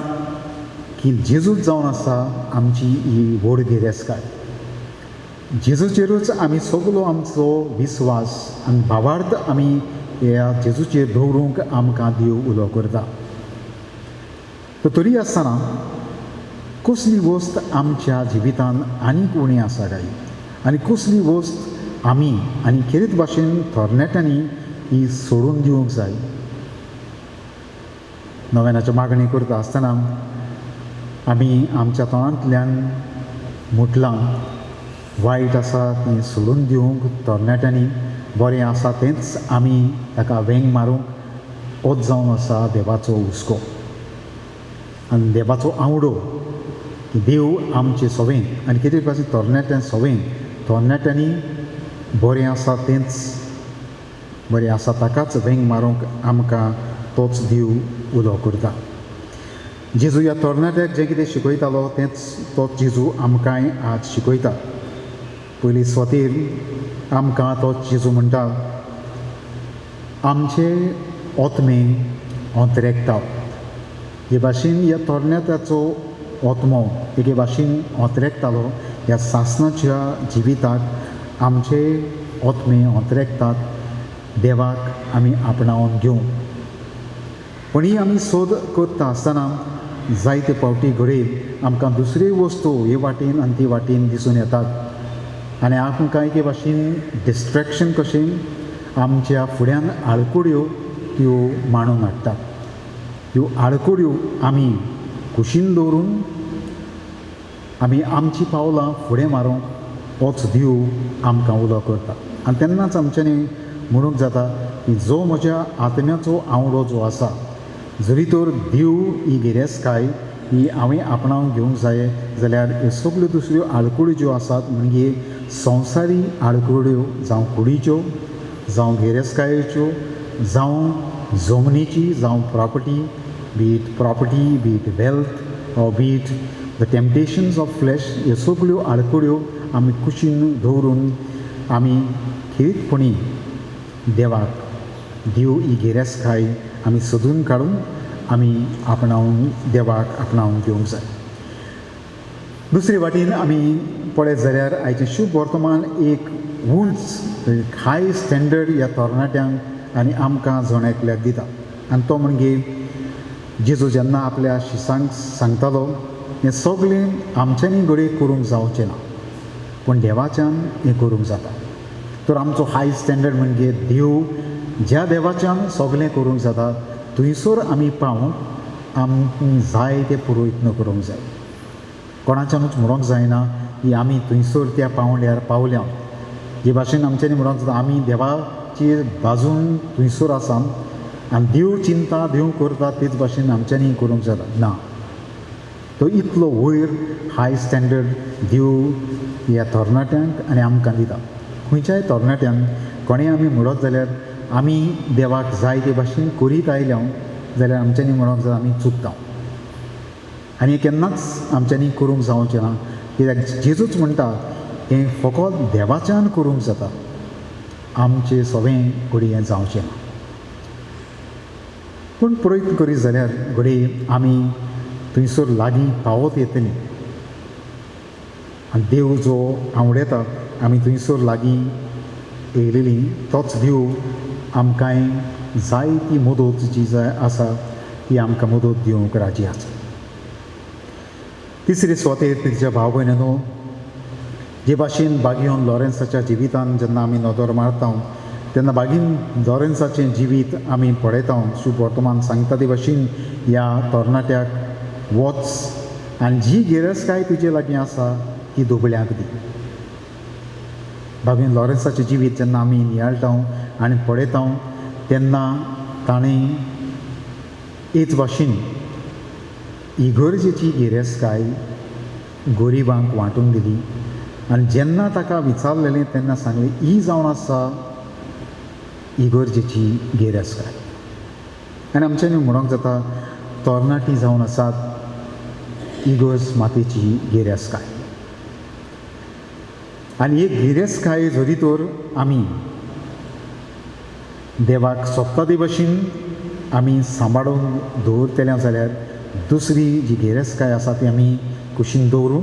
की जेजूच जावन आसा आमची ही व्हड गिरेस्तकाय. जेजूचेरूच आमी सगळो आमचो विस्वास आनी भावार्थ आमी ह्या जेजूचेर दवरूंक आमकां देव उलो करता. तरी आसतना कसली वस्त आमच्या जिवितान आनीक उणी आसा काय आनी कसली वस्त आमी आनी खेरीत भाशेन तरणाट्यांनी ही सोडून दिवंक जाय. नव्यानाची मागणी करता आसतना आमी आमच्या तोंडांतल्यान म्हटलां वायट आसा तें सोडून दिवंक तरणाट्यांनी, बरें आसा तेंच आमी ताका वेंग मारूंक होच जावन आसा देवाचो हुस्को आनी देवाचो आवडो की देव आमचे सवें आनी कितें भाशेन तरणाट्यां सवें तरणाट्यांनी बरें आसा तेंच बरें आसा ताकाच वेंग मारूंक आमकां तोच देव उलो करता. जेजू ह्या तरणाट्याक जें कितें शिकयतालो तेंच तोच जेजू आमकांय आज शिकयता. पयलीं स्वतेर आमकां तोच जेजू म्हणटा आमचे ओतमे अंतरेकता. हे भाशेन ह्या तरणाट्याचो ओतमो एके भाशेन अंतरेकतालो ह्या सासणाच्या जिविताक आमचे ओतमे अंतरेकतात देवाक आमी आपणावन घेवंक. पूण ही आमी सोद करता आसतना जायते फावटी घडये आमकां दुसऱ्यो वस्तू हे वाटेन आनी ते वाटेन दिसून येतात आनी आमकां एके भाशेन डिस्ट्रॅक्शन कशें आमच्या फुड्यान आडकुड्यो त्यो मांडून हाडटात. ह्यो आडकुड्यो आमी कुशीन दवरून आमी आमची पावलां फुडें मारूंक होच देव आमकां उलो करता. आनी तेन्नाच आमच्यांनी म्हणूंक जाता की जो म्हज्या आत्म्याचो आवडो जो आसा जरी तर देव ही गिरेस्तकाय ही हांवें आपणावन घेवंक जाय जाल्यार ह्यो सगल्यो दुसऱ्यो आडकुड्यो ज्यो आसात म्हणजे संवसारी आडकुड्यो जावं कुडीच्यो जावं गिरेस्तकायेच्यो जावं जमनीची जावं property be it wealth or be it the temptations of flesh ह्यो सगल्यो आडकुड्यो आमी कुशीन दवरून आमी खेरीतपणी देवाक देव ही गिरेस्तकाय आमी सोदून काडून आमी आपणावन देवाक आपणावन घेवंक जाय. दुसरे वाटेन आमी पळयत जाल्यार आयचें शुभ वर्तमान एक उंच हाय स्टँडर्ड ह्या तरणाट्यांक आनी आमकां जण एकल्याक दिता. आनी तो म्हणजे जेजू जेन्ना आपल्या शिसांक सांगतालो हें सगळें आमच्यांनी घडये करूंक जावचें ना, पूण देवाच्यान हें करूंक जाता. तर आमचो हाय स्टँडर्ड म्हणजे देव, ज्या देवाच्यान सगळें करूंक जाता थंयसर आमी पावूंक आमकां जाय तें पुरोयत्न करूंक जाय. कोणाच्यानूच म्हणूंक जायना की आमी थंयसर त्या पावंड्यार पावल्या. जे भाशेन आमच्यांनी म्हणूंक जाता आमी देवाची बाजून थंयसर आसा आनी देव चिंता देव करता तेच भाशेन आमच्यांनी करूंक जाता ना. तो इतलो वयर हाय स्टँडर्ड देव ह्या तरणाट्यांक आनी आमकां दिता. खंयच्याय तरणाट्यांक कोणें आमी म्हणत जाल्यार आमी देवाक जाय ते भाशेन करीत आयल्या जाल्यार आमच्यांनी म्हणूंक जाता आमी चुकता. आनी हें केन्नाच आमच्यांनी करूंक जावचें ना, कित्याक जेजूच म्हणटा हें फकत देवाच्यान करूंक जाता, आमचें सगळें घडये हें जावचें ना. पूण प्रयत्न करीत जाल्यार घडये आमी थंयसर लागीं पावत येतलीं आनी देव जो आवडटा आमी थंयसर लागीं येयलेलीं तोच देव आमकांय जाय ती मदत जी जाय आसा ती आमकां मदत दिवंक राजी आसा. तिसरे सुवातेर तिच्या भाव भयणीनो, जे भाशेन बागीवन लॉरेन्साच्या जिवितान जेन्ना आमी नदर मारता तेन्ना बागीन लॉरेन्साचें जिवीत आमी पळयता. शुभ वर्तमान सांगता ते भाशेन ह्या तरणाट्याक वच आनी जी गिरेस्तकाय तुजे लागीं आसा ती दुबळ्यांक दी. बागीन लॉरेन्साचें जिवीत जेन्ना आमी नियाळटा आनी पळयता तेन्ना ताणें हेच भाशेन इगर्जेची गिरेस्तकाय गोरिबांक वांटून दिली. आनी जेन्ना ताका विचारलेलें तेन्ना सांगलें ही जावन आसा इगर्जेची गिरेस्तकाय. आनी आमच्यांनी म्हणूंक जाता तरणाटीं जावन आसात इगर्ज मातेची गिरेस्तकाय. आनी एक गिरेस्तकाय जरी तर आमी देवाक सोबता ते भाशेन आमी सांबाळून दवरतल्या जाल्यार दुसरी जी गिरेस्तकाय आसा ती आमी कुशीन दवरूं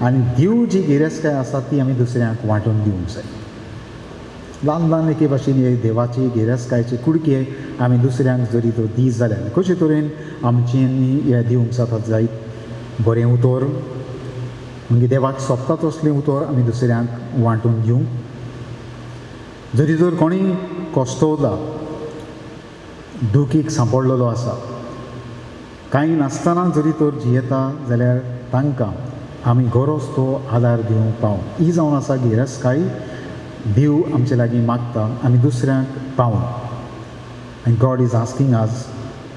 आनी देव जी गिरेस्तकाय आसा ती आमी दुसऱ्यांक वांटून दिवंक जाय. ल्हान ल्हान एके भाशेन हे देवाची गिरेस्तकायचे कुडके आमी दुसऱ्यांक जरी तर दी जाल्यार कशे तरेन आमच्यांनी हे दिवंक जाता जाय बरें उतर म्हणजे देवाक सोबता तसलें उतर आमी दुसऱ्यांक वांटून दिवंक. जरी तर कोणीय कोस्तवला दुखीक सांपडलेलो आसा कांय नासतना जरी तर जियेता जाल्यार तांकां आमी गरज तो आदार दिवंक पावूं. ही जावन आसा गिरेस्तकाय देव आमचे लागीं मागता आमी दुसऱ्यांक पावूं. आनी God is asking us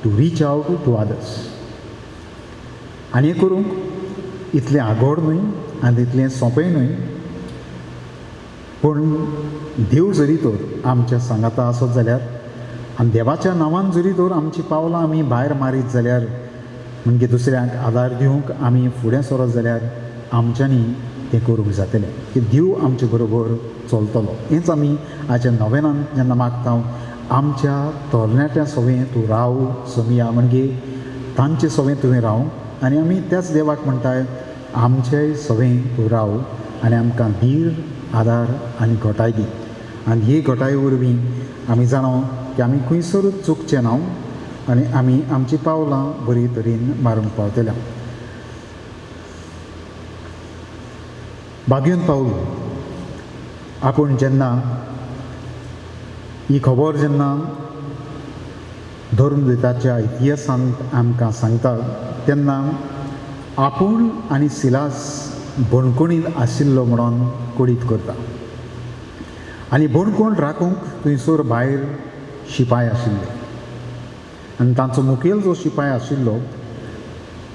to reach out to others. आनी हें करूंक इतलें आगोड न्हय आनी इतलें सोंपें न्हय, पूण देव जरी तर आमच्या सांगाता आसत जाल्यार आनी देवाच्या नांवान जरी तर आमची पावलां आमी भायर मारीत जाल्यार म्हणजे दुसऱ्यांक आदार दिवंक आमी फुडें सरत जाल्यार आमच्यांनी तें करूंक जातलें की देव आमचे बरोबर चलतलो. हेंच आमी आयच्या नोवेनान जेन्ना मागता आमच्या तरणाट्या सवें तूं राव समिया म्हणजे तांचे सवें तुवें राव आनी आमी त्याच देवाक म्हणटाय आमचेय सवें तूं राव आनी आमकां धीर आदार आनी घोटाय दी. आनी हे घोटाय वरवीं आमी जाणो की आमी खंयसरूच चुकचे ना आनी आमी आमची पावलां बरे तरेन मारूंक पावतल्या. बागेन पावल आपूण जेन्ना ही खबर जेन्ना धरून दिताच्या इतिहासांत आमकां सांगता तेन्ना आपूण आनी सिलास बणकुणींत आशिल्लो म्हणून कुडीत करता. आनी बणकूण राखूंक थंयसर भायर शिपाय आशिल्ले आनी तांचो मुखेल जो शिपाय आशिल्लो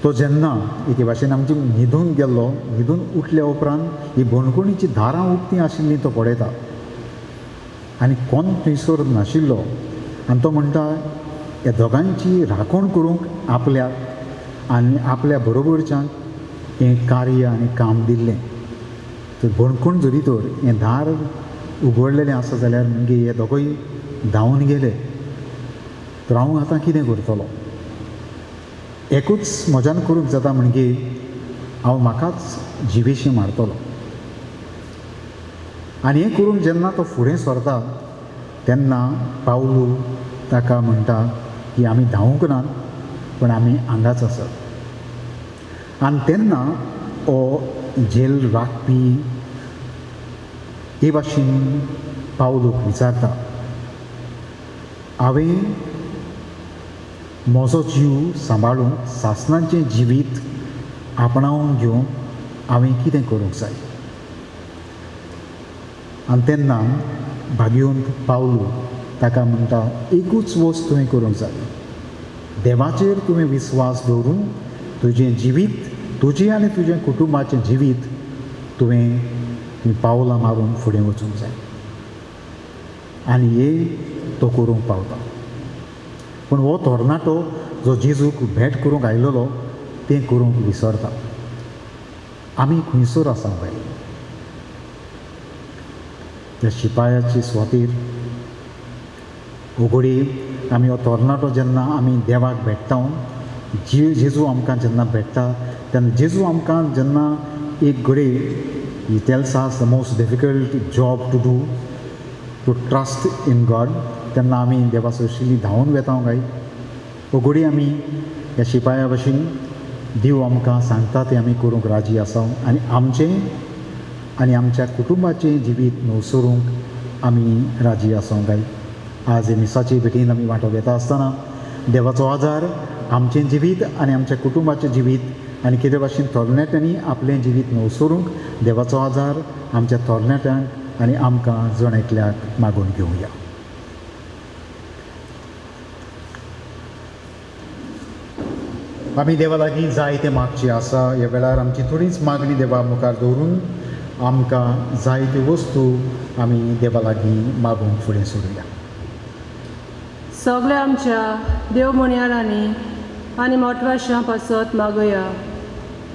तो जेन्ना एके भाशेन आमची न्हिदून गेल्लो न्हिदून उठल्या उपरांत ही बणकुणीची दारां उक्तीं आशिल्लीं तो पळयता आनी कोण थंयसर नाशिल्लो आनी तो म्हणटा ह्या दोगांची राखण करूंक आपल्याक आनी आपल्या बरोबरच्यांक हें कार्य आनी काम दिल्लें. तर बणकूण जरी तर हें दार उगडलेलें आसा जाल्यार म्हणजे हे दोगूय धांवन गेले तर हांव आतां कितें करतलो. एकूच म्हज्यान करूंक जाता म्हणजे हांव म्हाकाच जिवेशी मारतलो आनी हें करूंक जेन्ना तो फुडें सरता तेन्ना पावलू ताका म्हणटा की आमी धांवूंक नात पूण आमी हांगाच आसात आनी तेन्ना हो जेल राखपी हे भाशेन पावलूक विचारता हांवें म्हजो जीव सांबाळूंक सासणाचें जिवीत आपणावून घेवंक हांवें कितें करूंक जाय आनी तेन्ना भाग्योंत पावलू ताका म्हणटा एकूच वस्त तुवें करूंक जाय देवाचेर तुवें विस्वास दवरून तुजें जिवीत तुजें आनी तुजें कुटुंबाचें जिवीत तुवें पावलां मारून फुडें वचूंक जाय आनी हे तो करूंक पावता पूण हो तरणाटो जो जेजूक भेट करूंक आयिल्लो तें करूंक विसरता आमी खंयसर आसा बाय त्या शिपायाचे सुवातेर उगडी आमी हो तरणाटो जेन्ना आमी देवाक भेट्टा जेजू आमकां जेन्ना भेट्टा तेन्ना जेजू आमकां जेन्ना एक घडी he tells us the most difficult job to do to trust in God तेन्ना आमी देवा सरशिल्ली धांवून वेता काय उगडी आमी ह्या शिपाया भशेन देव आमकां सांगता तें आमी करूंक राजी आसा आनी आमचें आनी आमच्या कुटुंबाचें जिवीत न्हवसरूंक आमी राजी आसूं काय आज हे मिसाचे भेटेन आमी वांटो घेता आसतना देवाचो आदार आमचें जिवीत आनी आमच्या कुटुंबाचें जिवीत आनी कितें भाशेन तरणाट्यांनी आपलें जिवीत न्हवसरूंक देवाचो आदार आमच्या तरणाट्यांक आनी आमकां जण एकल्याक मागून घेवया. आमी देवा लागीं जायते मागचें आसा ह्या वेळार आमची थोडीच मागणी देवा मुखार दवरून आमकां जायत्यो वस्तू आमी देवा लागीं मागूंक फुडें सरुया. सगळ्या आमच्या देव मुण्यारांनी आनी मोठवाशां पासत मागुया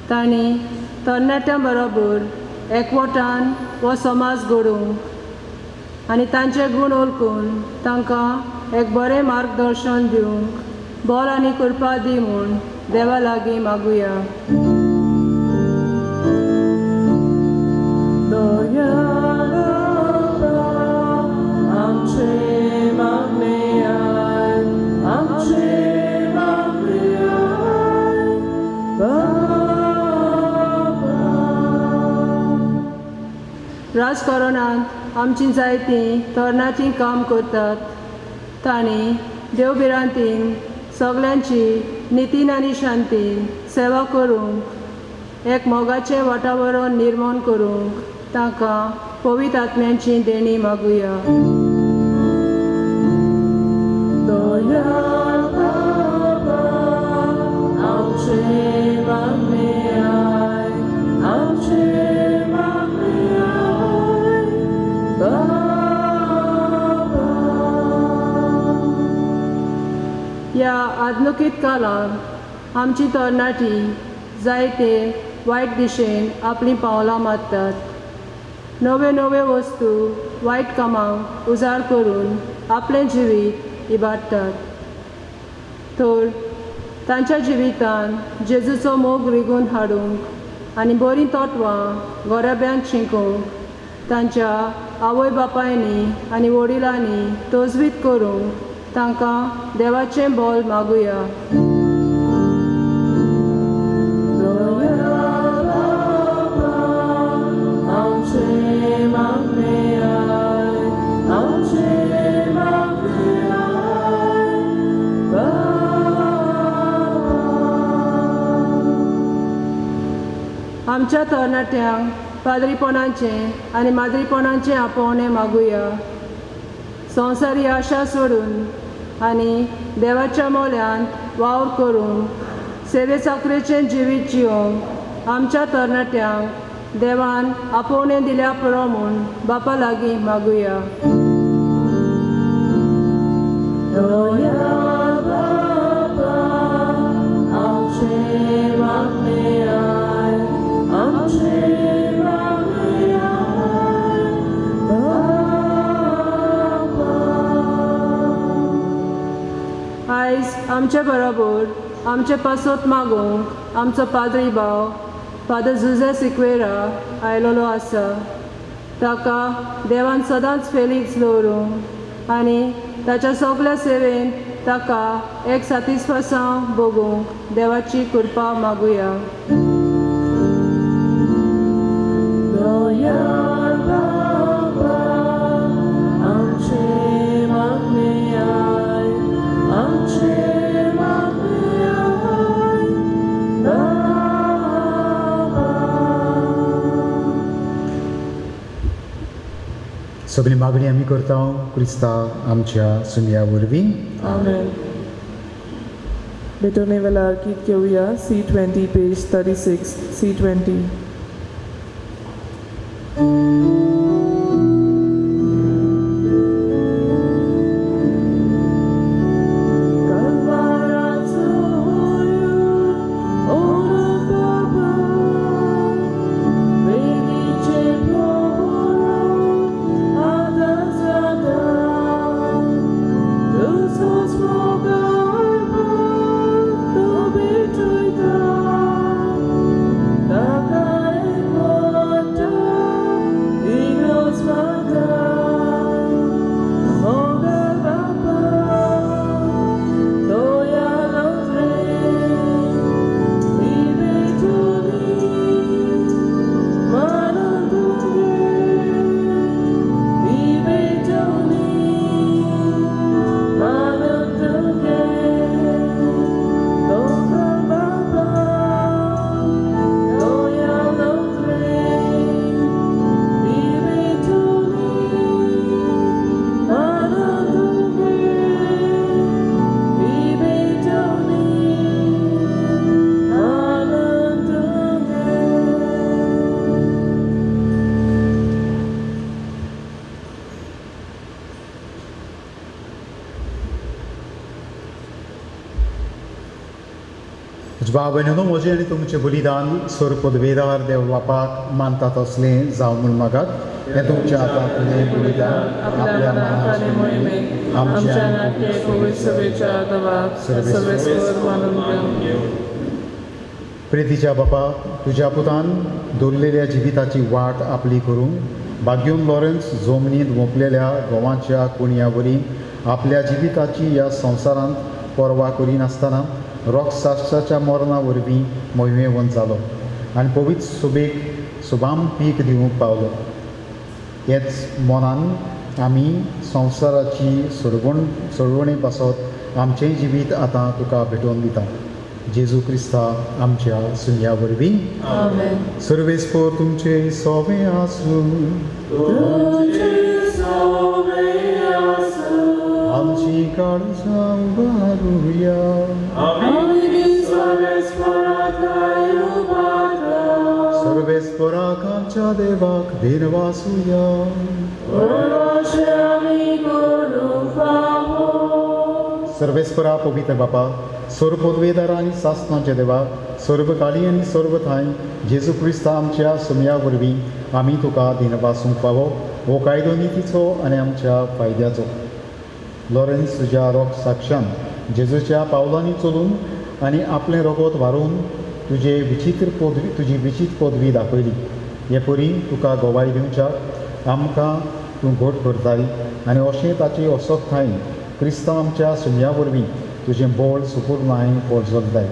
तांणी तरणाट्यां बरोबर एकवटान हो समाज घडोवंक आनी तांचे गूण ओळखून तांकां एक बरें मार्गदर्शन दिवंक बल आनी कृपा दी म्हूण देवा लागीं मागुया. राजकारणांत आमची जायतीं तरणाटीं काम करतात तांणी देवबिरांतीन सगळ्यांची नितीन आनी शांतीन सेवा करूंक एक मोगाचें वातावरण निर्माण करूंक तांकां पवित्र आत्म्याची देणी मागुया. ह्या आदनुकीत काळांत आमची तरणाटी जायते वायट दिशेन आपलीं पावलां मारतात. नव्यो नव्यो वस्तू वायट कामांक उजार करून आपलें जिवीत इबाडटात. तर तांच्या जिवितान जेजूचो मोग रिगून हाडूंक आनी बरीं तत्वां गोरब्यांक शिकोवंक तांच्या आवय बापायनी आनी वडिलांनी तजवीज करूंक तांकां देवाचें बोल मागुया. आमच्या तरणाट्यांक पाद्रीपणाचें आनी माद्रीपणाचें आपोवणें मागुया. संवसारी आशा सोडून आनी देवाच्या मोल्यांत वावर करूंक सेवे चाकरेचें जिवीत जिवंक आमच्या तरणाट्यांक देवान आपोवणें दिल्या पुरो म्हूण बापा लागीं मागुया. आयज आमचे बरोबर आमचे पासोत मागूंक आमचो पाद्री भाव फादर जुझे सिक्वेरा आयलोलो आसा. ताका देवान सदांच फेलीच दवरूं आनी ताच्या सगळ्या सेवेन ताका एक सातिस्फासां भोगूंक देवाची कृपा मागुया. सगळी मागणी आमी करता क्रिस्ता आमच्या सुमया वरवीं. Amen. Betone velar kit keuya C20 page 36 C20. बाबेनो म्हजें आनी तुमचें बलिदान सर पदवेदार देव बापाक मानतात असलें जावं म्हूण मागात. हें तुमच्या हातांतलें बलिदान आपल्या मनात आनी मोहिमेक आमच्या नाट्य पवित्र सभेच्या आदाराक सर्वेस्वर मानून घेवं. प्रितीच्या बापा, तुज्या पुतान दवरलेल्या जिविताची वाट आपली करूं भाग्योन लॉरेन्स जमनींत मोपलेल्या गोवांच्या कुणया वरी आपल्या जिविताची ह्या संवसारांत पर्वा करिनासतना रॉकसास्टाच्या मरणा वरवीं मोहिमेवंत जालो आनी पवित्र सभेक शुभाम पीक दिवंक पावलो. हेच मनान आमी संवसाराची सोडवणे पासत आमचें जिवीत आतां तुका भेटोवन दिता. जेजू क्रिस्ता आमच्या सुन्या वरवीं. सर्वेस्पर तुमचे सोबे आसूं. आमची काळजां उबारुया. सर्वेस्पराक आमच्या देवाक दिनवासुया. सर्वेस्परा पवित्र बापा, सर्व पदवेदार आनी सासणांचे देवाक सर्वकाळी आनी सर्व थाय जेजू क्रिस्ता आमच्या सुमया वरवीं आमी तुका दिनवासूंक फावो हो कायदो नितीचो आनी आमच्या फायद्याचो. लॉरेन्स तुज्या रोग साक्षान जेजूच्या पावलांनी चलून आनी आपलें रगत व्हारून तुजी विचित्र पदवी दाखयली. हे परी तुका गोवाय दिवच्याक आमकां तूं घोट करताय आनी अशें ताची असोखताय क्रिस्ता आमच्या सुमया वरवीं तुजें बोळ सुपूर्णाय पोरजोलताय.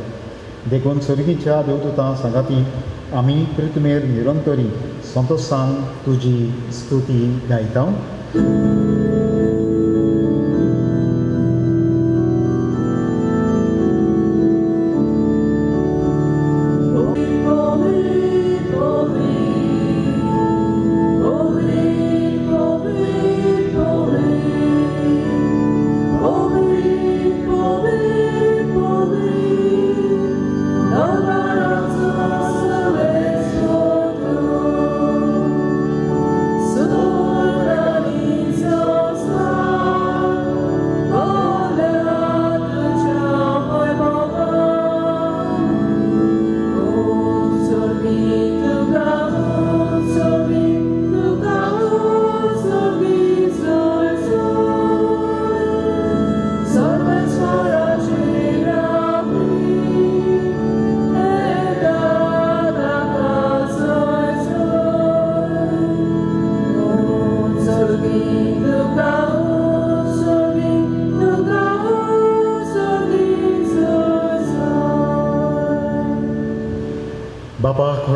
देखून सर्गीच्या देवदूतां सांगाती आमी पृथ्वीर निरंतरी संतोशान तुजी स्तुती गायता. So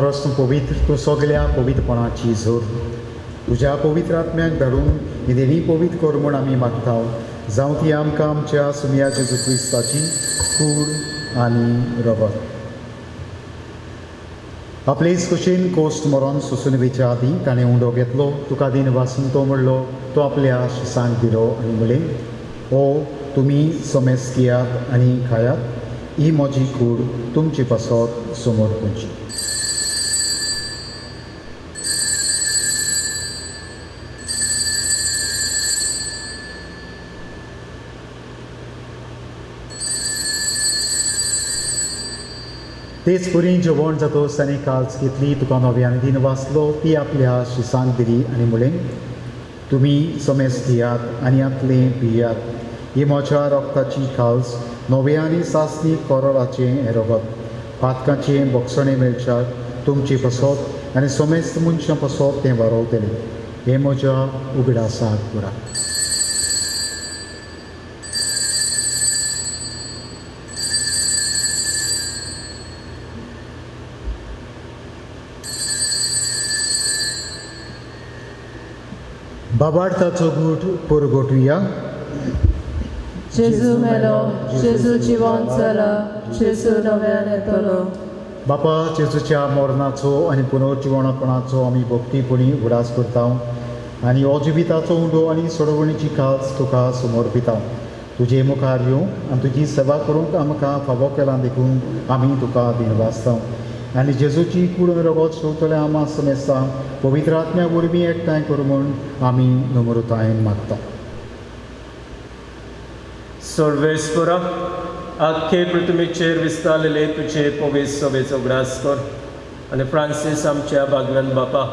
खरोच तूं पवित्र, तूं सगल्या पवित्रपणाची जोर. तुज्या पवित्र आत्म्याक धाडून ही देणी पवित्र कर म्हूण आमी मागता. जावं ती आमकां आमच्या सुमया जेजू क्रिस्ताची कूड आनी रगत. आपलेच कुशीन कोस्ट मरोन सुसून वेच्या आदीं ताणें उंडो घेतलो, तुका दिन वासून तो म्हणलो, तो आपल्या शिसांक दिलो आनी म्हणलें, ओ तुमी समेस्त घेयात आनी खायात, ही म्हजी कूड तुमची पासत समोर खंयची. तेच परी जेवण जातोच ताणें काल्स घेतली, तुका नव्यान दिन वाचलो, ती आपल्या शिसांक दिली आनी म्हणलें, तुमी समेस्त घेयात आनी आतलें पियात, ही म्हज्या रक्ताची काल्स, नवें आनी सासणी कोरोलाचें हें रगत, पातकाचें बोगसणें मेळच्याक तुमची पासत आनी समेस्त मनशां पासत तें वारोवतलें. हें म्हज्या उगडासाक पुरा. बाबार्थाचो गूट परगोटुया. जेजू मेलो, जेजू जिवंत जाला, जेजू नव्यान येतलो. बापा जेजूच्या मरणाचो आनी पुनर्जिवणपणाचो आमी भक्तीपणी उगडास करता आनी हो जिविताचो उंडो आनी सोडवणीची काल्स तुका समर्पिता. तुजे मुखार येवं आनी तुजी सेवा करूंक आमकां फावो केलां देखून आमी तुका दिनवासता. आनी जेजूची कूड रगत शेवतले आमा समेस्ता पवित्र आत्म्या वरवीं एकठांय करूं म्हूण आमी नम्रतायेन मागता. सर्वेस्परा, आख्खे पृथ्वीचेर विस्तारलेले तुजे पवित्र सभेचो उगडास कर आनी फ्रांसीस आमच्या भागवन बापा,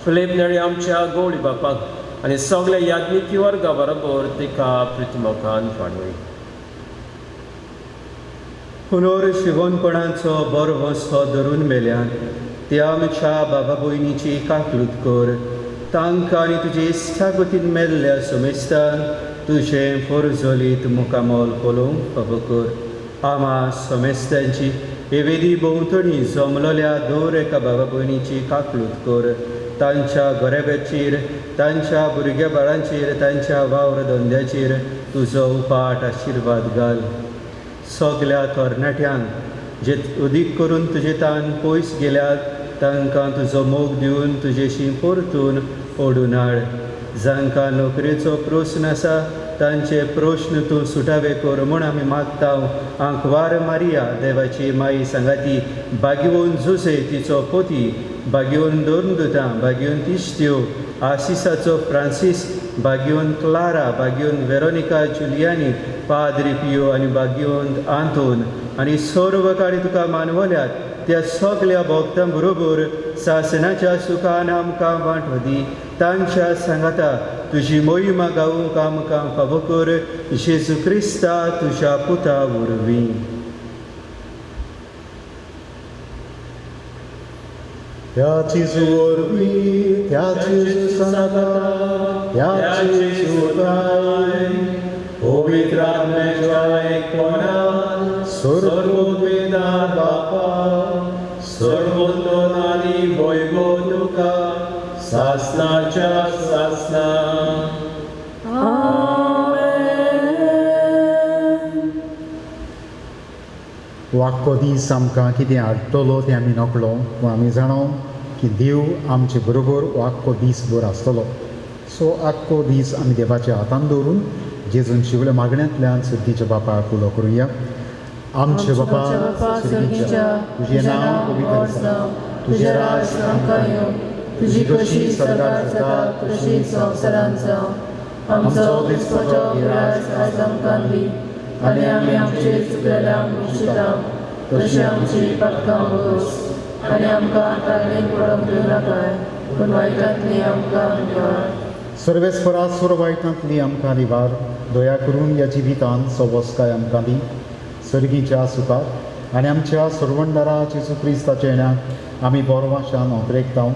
फिलीप नेरी आमच्या गवळी बापाक आनी सगळे याज्ञिकी वर्गा बरोबर तिका पृथ्वीमुखान फाडवय. पुनोर शिवणपणाचो बरो वस्तो धरून मेल्यान त्या आमच्या बाबा भयणीची काकलूत कर. तांकां आनी तुजे इश्टागतीन मेल्ल्या समेस्तान तुजें फरजोलीत मुकामोल पळोवंक फावो कर. आमा समेस्तांची हे वेदी भोंवतणी जमलोल्या दर एका बाबा भयणीची काकलूत कर. तांच्या गराब्याचेर, तांच्या भुरग्या बाळांचेर, तांच्या वावर धंद्याचेर तुजो उपाट आशिर्वाद घाल. सगल्या तरणाट्यांक जे उदीक करून तुजे तान पयस गेल्यात तांकां तुजो मोग दिवन तुजेशी परतून ओडून हाड. जांकां नोकरेचो प्रस्न आसा तांचे प्रस्न तूं सुटावे कर म्हूण आमी मागता. आंकवार मारिया देवाची माई सांगाती, बागिवून जुसे तिचो पोती, बागिवून दोन दुतां, बागिवून तिश्त्यो, आसिसाचो फ्रांसीस, बागिवून क्लारा, बागिवून वेरोनिका जुलियानी, पाद्री पियो आनी बागिवंत आंतोन आनी सर्व काळी तुका मानवल्यात त्या सगल्या भक्तां बरोबर सासणाच्या सुखान आमकां वांटवदी. तांच्या सांगाता तुजी मोहिमा गावूंक आमकां फावो कर. जेजू क्रिस्ता तुज्या पुता वरवीं. त्याची वरवीं, त्याची सांगाता, त्याची उताय, पवित्र आत्म्याच्या एकपणान सर्वोद्वेदार बापा, सर्वोत्तम आनी वैभव तुका सासणाच्या सासना. वाक्को दीस आमकां कितें हाडटलो तें आमी नकळो, पूण आमी जाणो की देव आमचे बरोबर वाक्को दीसभर आसतलो. सो आख्खो दीस आमी देवाच्या हातान दवरून जेजून शिवल्या मागण्यांतल्यान सद्दीच्या बापाक उलो करुया. आमचे बापा सुर्गीच्या, तुजें नांव पवित्र जावं, तुजें राज आमकां येवं, तुजी कशी स्वर्गार जाता तशी संवसारांत जावं. आमचो दिसपाचो गिरास आयज आमकां दी आनी आमी आमचे चुकलेल्यांक बक्षिता तशी आमची पातकां बगोस आनी आमकां ताळमेन पडोवंक दिवं नाकाय, पूण वायटांतली आमकां निवार. सर्वेस्परा सर्व वायटांतली आमकां निवार. दया करून ह्या जिवितांत सवस्काय आमकां दी सर्गीच्या सुखाक आनी आमच्या सर्वंडारा जेजू क्रिस्ताच्या येण्याक आमी बोरवाशान ओंत्रेकता.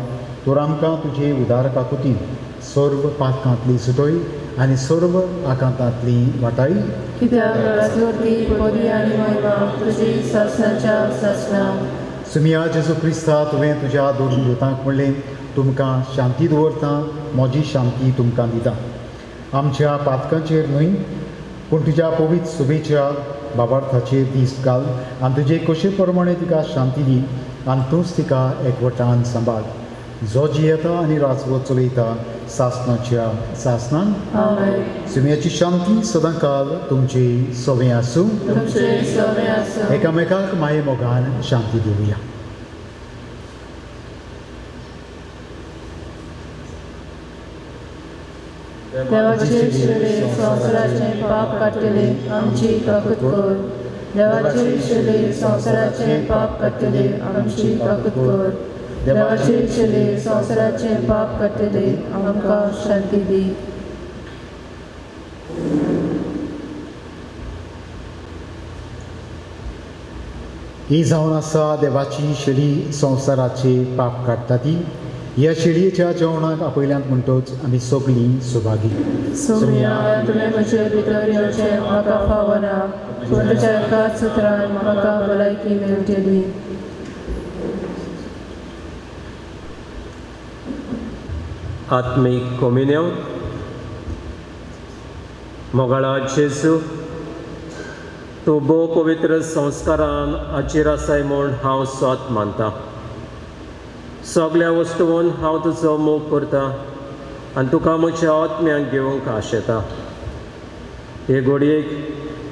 तर आमकां तुजे उदार काकुतीन सर्व पातकांतली सुटय आनी सर्व आकांतांतली वाटाय. कित्याक राजवटी, पदी आनी महिमा तुजी सासणाच्या सासना सुमिया जेजू क्रिस्ता तुवें तुज्या दोन दुतांक म्हणलें तुमकां शांती दवरता म्हजी शांती तुमकां दिता आमच्या पातकांचेर न्हय पूण तुज्या पवित्र सुबेच्या बाबार्थाचेर दीस घाल आनी तुजे कशे प्रमाणे तिका शांती दी आनी तूंच तिका एकवटान सांबाळ जो जियेता आनी राजवट चलयता सासणाच्या सासणान आमेन. सुमयाची शांती सदांकाल तुमची सवें आसूं तुमचे सवे आसूं. एकामेकाक माये मोगान शांती दिवया देवाचे शिले संवसाराचे पाप काडटले आमची काकूत कर. देवाचे शिले संवसाराचे पाप काडटले आमची काकूत कर. देवाचे शिले संवसाराचे पाप काडटले आमकां शांती दी. ही जावन आसा देवाची शेळी संवसाराचे पाप काडटा ती ह्या शेळयेच्या जेवणाक आपयल्यांत म्हणटोच आमी सगळीं सुभागी सोम्या तुवें म्हजे भितर येवचें म्हाका फावना पूण तुज्या एकाच सुत्रान म्हाका भलायकी मेळटली. आत्मीक कम्युनियन मोगाळा जेजू तूं भोव पवित्र संस्कारान हाचेर आसाय म्हूण हांव स्वत मानतां सगळ्या वस्तूंत हांव तुजो मोग करतां आनी तुका म्हज्या आत्म्याक घेवंक आशेतां हे घडयेक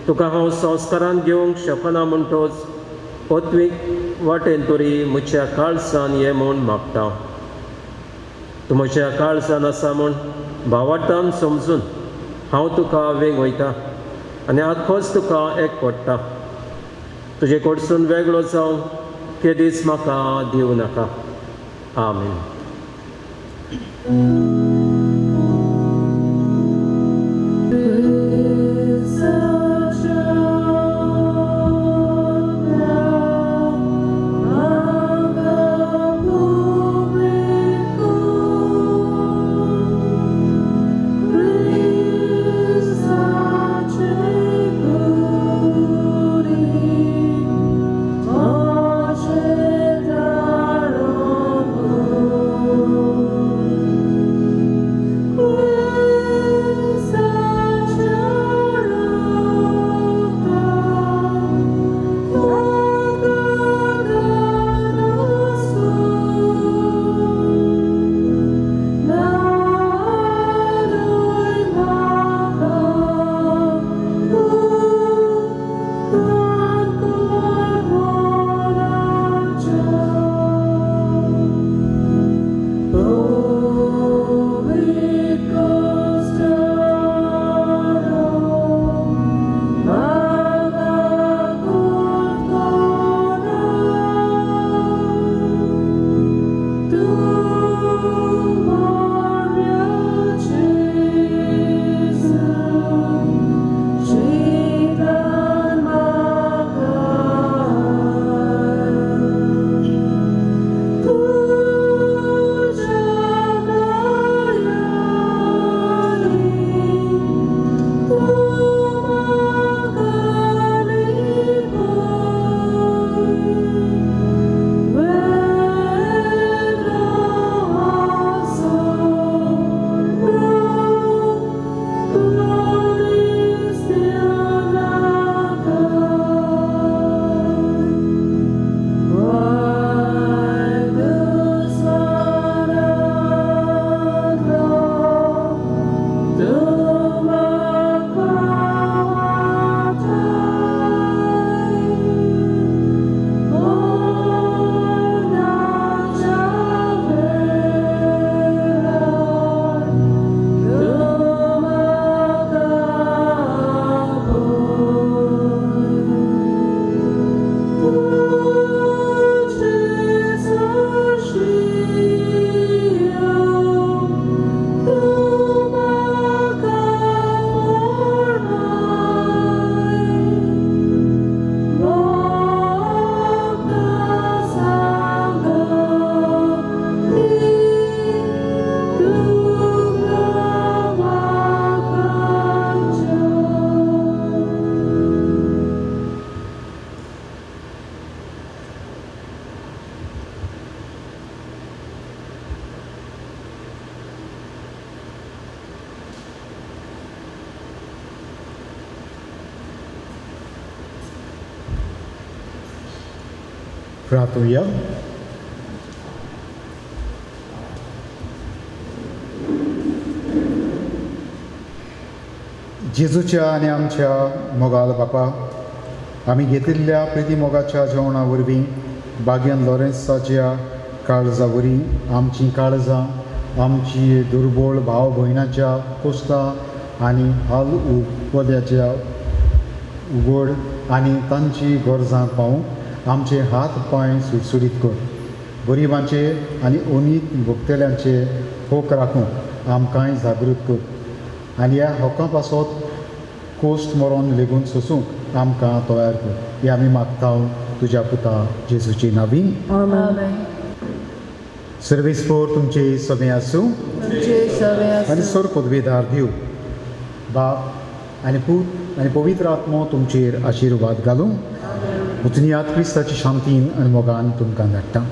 तुका हांव संस्कारान घेवंक शकना म्हणटोच पत्वीक वाटेन तरी म्हज्या काळजान ये म्हूण मागतां तूं म्हज्या काळजान आसा म्हूण भावार्थान समजून हांव तुका वेग वयतां आनी आखोच तुका एकवडटा तुजे कडसून वेगळो जावं ते दीस म्हाका दिवं नाका आमीन. प्रार्थुया. जेजूच्या आनी आमच्या मोगाल बापा, आमी घेतिल्ल्या प्रिती मोगाच्या जेवणा वरवीं बागियन लॉरेन्साच्या काळजा वरवीं आमचीं काळजां, आमची दुर्बळ भाव भयणाच्या कोस्तां आनी हाल उपोद्याच्या उगड आनी तांची गरजां पावूंक आमचे हात पांय सुटसुटीत कर. गरिबांचे आनी अनीत भोगतेल्यांचे होक राखूंक आमकांय जागृत कर आनी ह्या होका पासत कोस्ट मरोन लेगून सोसूंक आमकां तयार कर. हे आमी मागता तुज्या पुता जेजूची नांवी. आमेन. सर्वेस्पोर तुमचे सगळे आसूं तुमचे सगळे आनी सर पदवेदार दिवं. बाप आनी पूत आनी पवित्र आत्मो तुमचेर आशिर्वाद घालूं. उचनियात क्रिस्ताची शांतीन आनी मोगान तुमकां धाडटा.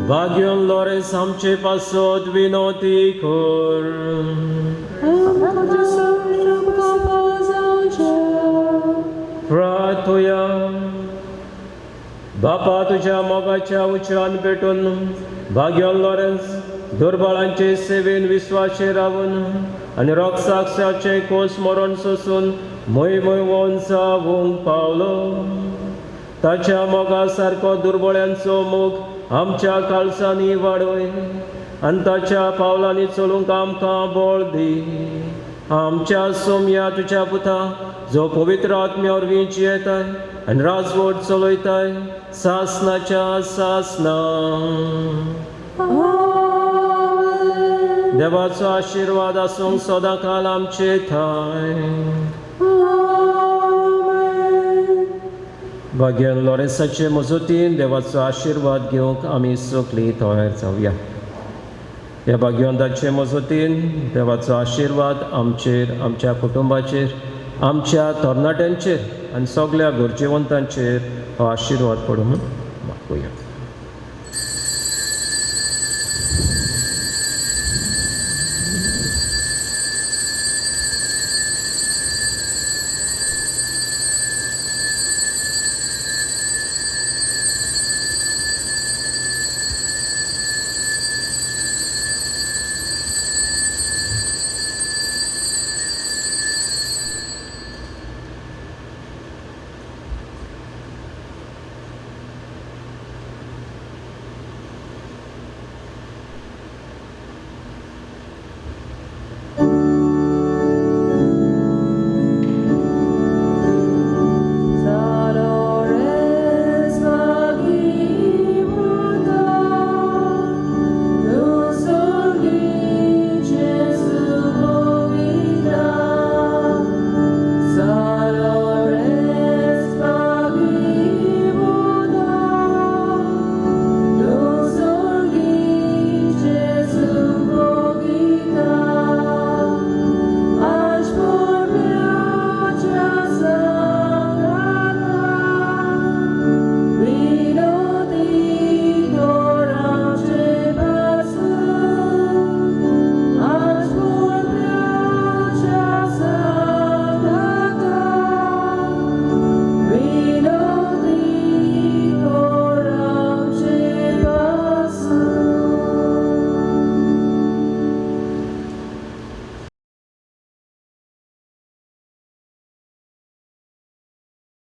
बागियन लॉरेन्स आमचे पासत विनोती कर. प्रार्थुया. बापा तुझ्या मोगाच्या उच्चान पेटून बागियन लॉरेन्स दुर्बळांचे सेवेन विश्वासे रावून आनी रोगसाक्षाचे कोस मरण सोसून मय वोन जावूंक पावलो. ताच्या मोगा सारको दुर्बळ्यांचो मोग आमच्या काळजांनी वाडय आनी ताच्या पावलांनी चलूंक आमकां बळ दी. आमच्या सोम्या तुज्या पुता जो पवित्र आत्म्या वरवीं जियेताय आनी राजवट चलयताय सासनाच्या सासना. देवाचो आशिर्वाद आसूंक सदां काल आमचे थंय. बागियन लॉरेन्साचे मजतीन देवाचो आशिर्वाद घेवंक आमी सगळीं तयार जावया. ह्या बागियंदाचे मजतीन देवाचो आशिर्वाद आमचेर, आमच्या कुटुंबाचेर, आमच्या तरणाट्यांचेर आनी सगळ्या गरजेवंतांचेर हो आशिर्वाद पडून मागुया.